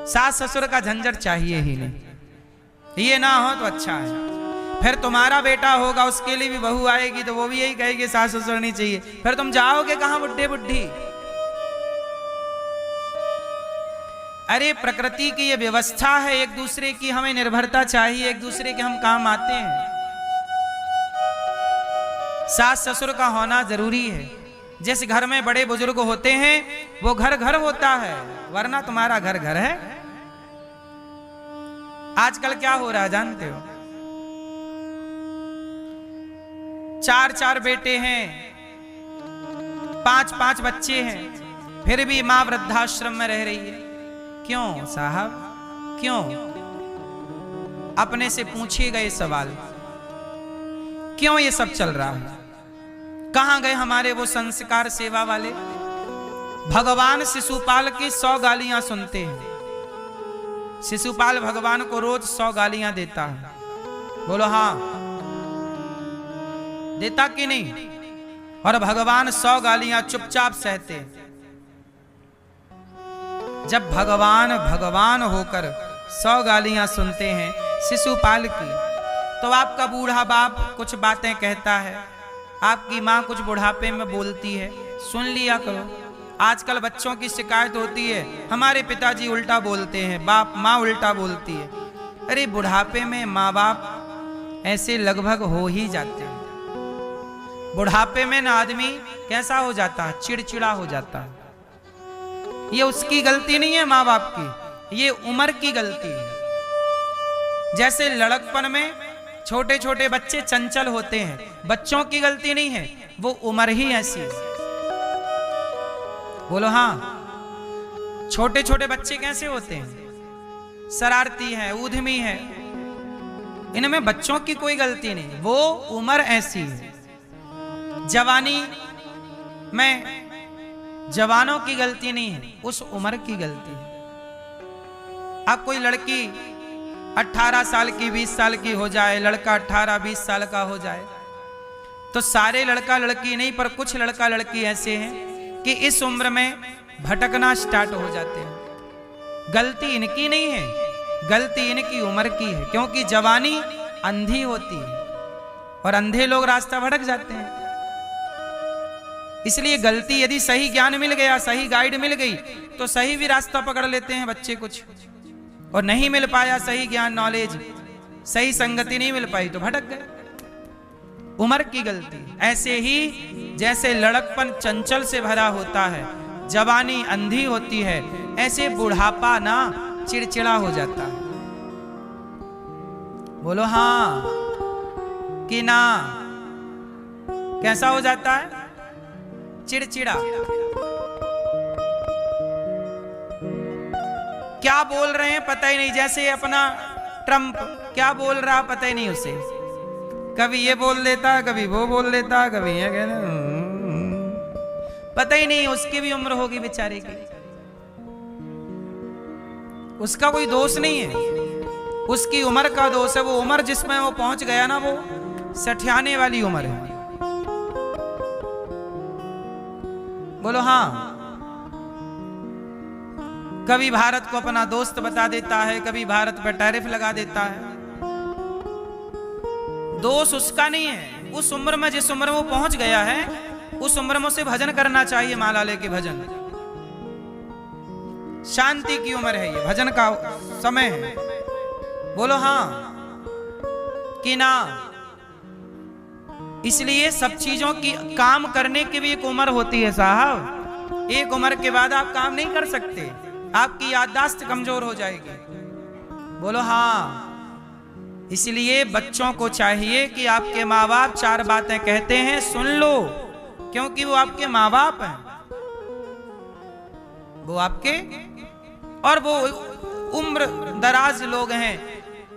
सास ससुर का झंझट चाहिए ही नहीं, ये ना हो तो अच्छा है। फिर तुम्हारा बेटा होगा, उसके लिए भी बहू आएगी तो वो भी यही कहेगी सास ससुर नहीं चाहिए, फिर तुम जाओगे कहां बुढ़े बुढ़ी? अरे प्रकृति की ये व्यवस्था है, एक दूसरे की हमें निर्भरता चाहिए, एक दूसरे के हम काम आते हैं। सास ससुर का होना जरूरी है। जिस घर में बड़े बुजुर्ग होते हैं वो घर घर होता है, वरना तुम्हारा घर घर है। आजकल क्या हो रहा है जानते हो? 4-4 बेटे हैं, 5-5 बच्चे हैं, फिर भी मां वृद्धाश्रम में रह रही है। क्यों साहब, क्यों? अपने से पूछिए गए सवाल, क्यों ये सब चल रहा है? कहां गए हमारे वो संस्कार सेवा वाले? भगवान शिशुपाल की 100 गालियां सुनते हैं। शिशुपाल भगवान को रोज 100 गालियां देता है। बोलो हाँ, देता कि नहीं? और भगवान 100 गालियां चुपचाप सहते हैं। जब भगवान भगवान होकर 100 गालियां सुनते हैं शिशुपाल की, तो आपका बूढ़ा बाप कुछ बातें कहता है, आपकी माँ कुछ बुढ़ापे में बोलती है, सुन लिया करो। आजकल बच्चों की शिकायत होती है, हमारे पिताजी उल्टा बोलते हैं, बाप माँ उल्टा बोलती है। अरे बुढ़ापे में माँ बाप ऐसे लगभग हो ही जाते हैं। बुढ़ापे में ना आदमी कैसा हो जाता है, चिड़चिड़ा हो जाता है। ये उसकी गलती नहीं है माँ बाप की, ये उम्र की गलती है। जैसे लड़कपन में छोटे छोटे बच्चे चंचल होते हैं, बच्चों की गलती नहीं है, वो उम्र ही ऐसी है। बोलो हाँ, छोटे छोटे बच्चे कैसे होते हैं? शरारती है, उद्यमी है, इनमें बच्चों की कोई गलती नहीं, वो उम्र ऐसी है। जवानी में जवानों की गलती नहीं है, उस उम्र की गलती है। अब कोई लड़की 18 साल की 20 साल की हो जाए, लड़का 18-20 साल का हो जाए, तो सारे लड़का लड़की नहीं, पर कुछ लड़का लड़की ऐसे हैं कि इस उम्र में भटकना स्टार्ट हो जाते हैं। गलती इनकी नहीं है, गलती इनकी उम्र की है, क्योंकि जवानी अंधी होती है। और अंधे लोग रास्ता भटक जाते हैं। इसलिए गलती, यदि सही ज्ञान मिल गया, सही गाइड मिल गई, तो सही भी रास्ता पकड़ लेते हैं बच्चे कुछ, और नहीं मिल पाया सही ज्ञान, नॉलेज, सही संगति नहीं मिल पाई तो भटक गए। उम्र की गलती। ऐसे ही जैसे लड़कपन चंचल से भरा होता है, जवानी अंधी होती है, ऐसे बुढ़ापा ना चिड़चिड़ा हो जाता है। बोलो हाँ कि ना? कैसा हो जाता है? चिड़चिड़ा। क्या बोल रहे हैं पता ही नहीं, जैसे अपना ट्रम्प क्या बोल रहा पता ही नहीं उसे, कभी ये बोल देता, कभी वो बोल देता, कभी ये कहना, पता ही नहीं। उसकी भी उम्र होगी बेचारे की, उसका कोई दोष नहीं है, उसकी उम्र का दोष है। वो उम्र जिसमें वो पहुंच गया ना, वो सठियाने वाली उम्र है। बोलो हाँ। कभी भारत को अपना दोस्त बता देता है, कभी भारत पर टैरिफ लगा देता है। दोष उसका नहीं है, उस उम्र में, जिस उम्र में वो पहुंच गया है, उस उम्र में उसे भजन करना चाहिए, माला लेके भजन। शांति की उम्र है ये, भजन का समय है। बोलो हाँ कि ना? इसलिए सब चीजों की काम करने की भी एक उम्र होती है साहब। एक उम्र के बाद आप काम नहीं कर सकते, आपकी याददाश्त कमजोर हो जाएगी। बोलो हाँ। इसलिए बच्चों को चाहिए कि आपके माँ बाप चार बातें कहते हैं, सुन लो, क्योंकि वो आपके माँ बाप हैं, वो आपके, और वो उम्र दराज लोग हैं,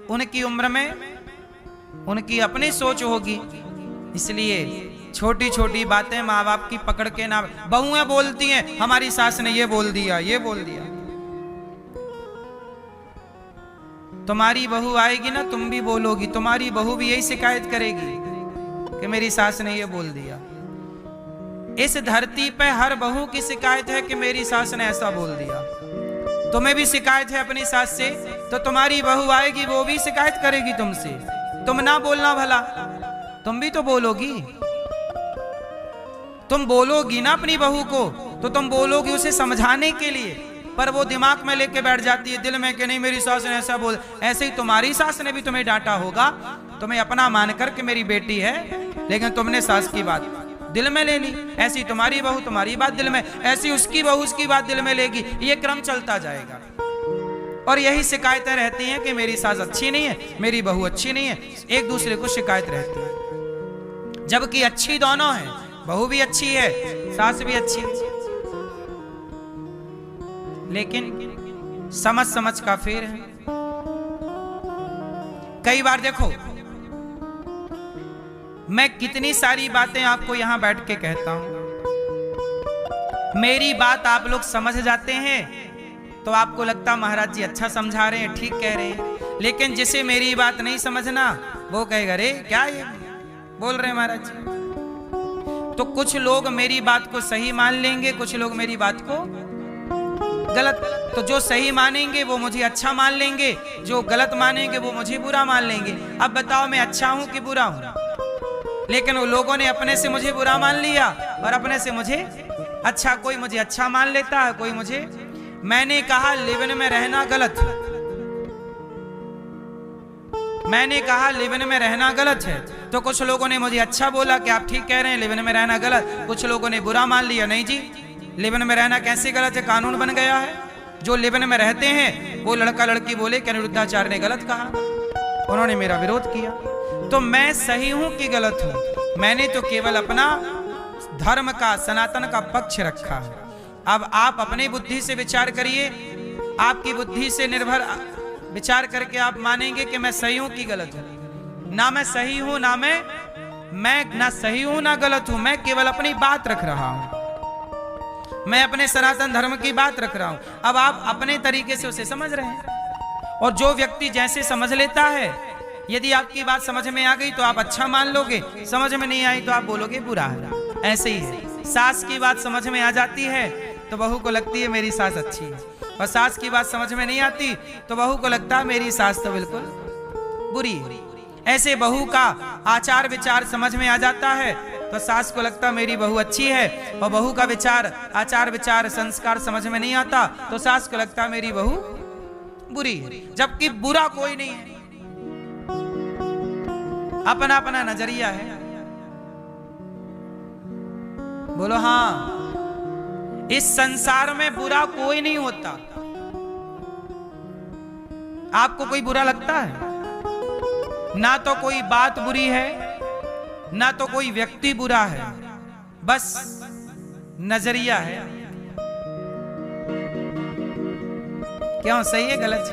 उनकी उम्र में उनकी अपनी सोच होगी। इसलिए छोटी छोटी बातें माँ बाप की पकड़ के ना, बहुएं बोलती हैं हमारी सास ने ये बोल दिया, ये बोल दिया। तुम्हारी बहू आएगी ना, तुम भी बोलोगी, तुम्हारी बहू भी यही शिकायत करेगी कि मेरी सास ने ये बोल दिया। इस धरती पे हर बहू की शिकायत है कि मेरी सास ने ऐसा बोल दिया। तुम्हें भी शिकायत है अपनी सास से, तो तुम्हारी बहू आएगी, वो भी शिकायत करेगी तुमसे। तुम ना बोलना भला, तुम भी तो बोलोगी। तुम बोलोगी ना अपनी बहू को, तो तुम बोलोगी उसे समझाने के लिए, पर वो दिमाग में लेके बैठ जाती है दिल में कि नहीं मेरी सास ने ऐसा बोल। ऐसे ही तुम्हारी सास ने भी तुम्हें डांटा होगा, तुम्हें अपना मानकर के मेरी बेटी है, लेकिन तुमने सास की बात दिल में ले ली। ऐसी तुम्हारी बहू तुम्हारी बात दिल में, ऐसी उसकी बहू उसकी बात दिल में लेगी। ये क्रम चलता जाएगा, और यही शिकायतें रहती हैं कि मेरी सास अच्छी नहीं है, मेरी बहू अच्छी नहीं है, एक दूसरे को शिकायत रहती है। जबकि अच्छी दोनों है, बहू भी अच्छी है, सास भी अच्छी है, लेकिन समझ समझ का फेर है। कई बार देखो, मैं कितनी सारी बातें आपको यहां बैठ के कहता हूं, मेरी बात आप लोग समझ जाते हैं तो आपको लगता महाराज जी अच्छा समझा रहे हैं, ठीक कह रहे हैं। लेकिन जिसे मेरी बात नहीं समझना, वो कहेगा अरे क्या ये बोल रहे हैं महाराज जी। तो कुछ लोग मेरी बात को सही मान लेंगे, कुछ लोग मेरी बात को गलत। तो जो सही मानेंगे वो मुझे अच्छा मान लेंगे, जो गलत मानेंगे वो मुझे बुरा मान लेंगे। अब बताओ मैं अच्छा हूं कि बुरा हूं? लेकिन वो लोगों ने अपने से मुझे बुरा मान लिया और अपने से मुझे अच्छा। कोई मुझे अच्छा मान लेता है, कोई मुझे। मैंने कहा लिवन में रहना गलत, मैंने कहा लिवन में रहना गलत है, तो कुछ लोगों ने मुझे अच्छा बोला कि आप ठीक कह रहे हैं, लिवन में रहना गलत। कुछ लोगों ने बुरा मान लिया, नहीं जी लिवन में रहना कैसे गलत है, कानून बन गया है। जो लिवन में रहते हैं वो लड़का लड़की बोले कि अनिरुद्धाचार्य ने गलत कहा, उन्होंने मेरा विरोध किया। तो मैं सही हूं कि गलत हूं? मैंने तो केवल अपना धर्म का, सनातन का पक्ष रखा है। अब आप अपनी बुद्धि से विचार करिए, आपकी बुद्धि से निर्भर विचार करके आप मानेंगे कि मैं सही हूं कि गलत हूं। ना मैं सही हूं, मैं ना सही हूं ना गलत हूं, मैं केवल अपनी बात रख रहा हूं, मैं अपने सनातन धर्म की बात रख रहा हूं। अब आप अपने तरीके से उसे समझ रहे हैं, और जो व्यक्ति जैसे समझ लेता है, यदि आपकी बात समझ में आ गई तो आप अच्छा मान लोगे, समझ में नहीं आई तो आप बोलोगे बुरा है। ऐसे ही है, सास की बात समझ में आ जाती है तो बहू को लगती है मेरी सास अच्छी है, और सास की बात समझ में नहीं आती तो बहू को लगता है मेरी सास तो बिल्कुल बुरी है। ऐसे बहू का आचार विचार समझ में आ जाता है तो सास को लगता मेरी बहू अच्छी है, और बहू का विचार आचार विचार संस्कार समझ में नहीं आता तो सास को लगता मेरी बहू बुरी है, जबकि बुरा कोई नहीं है, अपना अपना नजरिया है। बोलो हाँ, इस संसार में बुरा कोई नहीं होता। आपको कोई बुरा लगता है? ना तो कोई बात बुरी है, ना तो कोई व्यक्ति बुरा है, बस नजरिया है। क्यों, सही है गलत?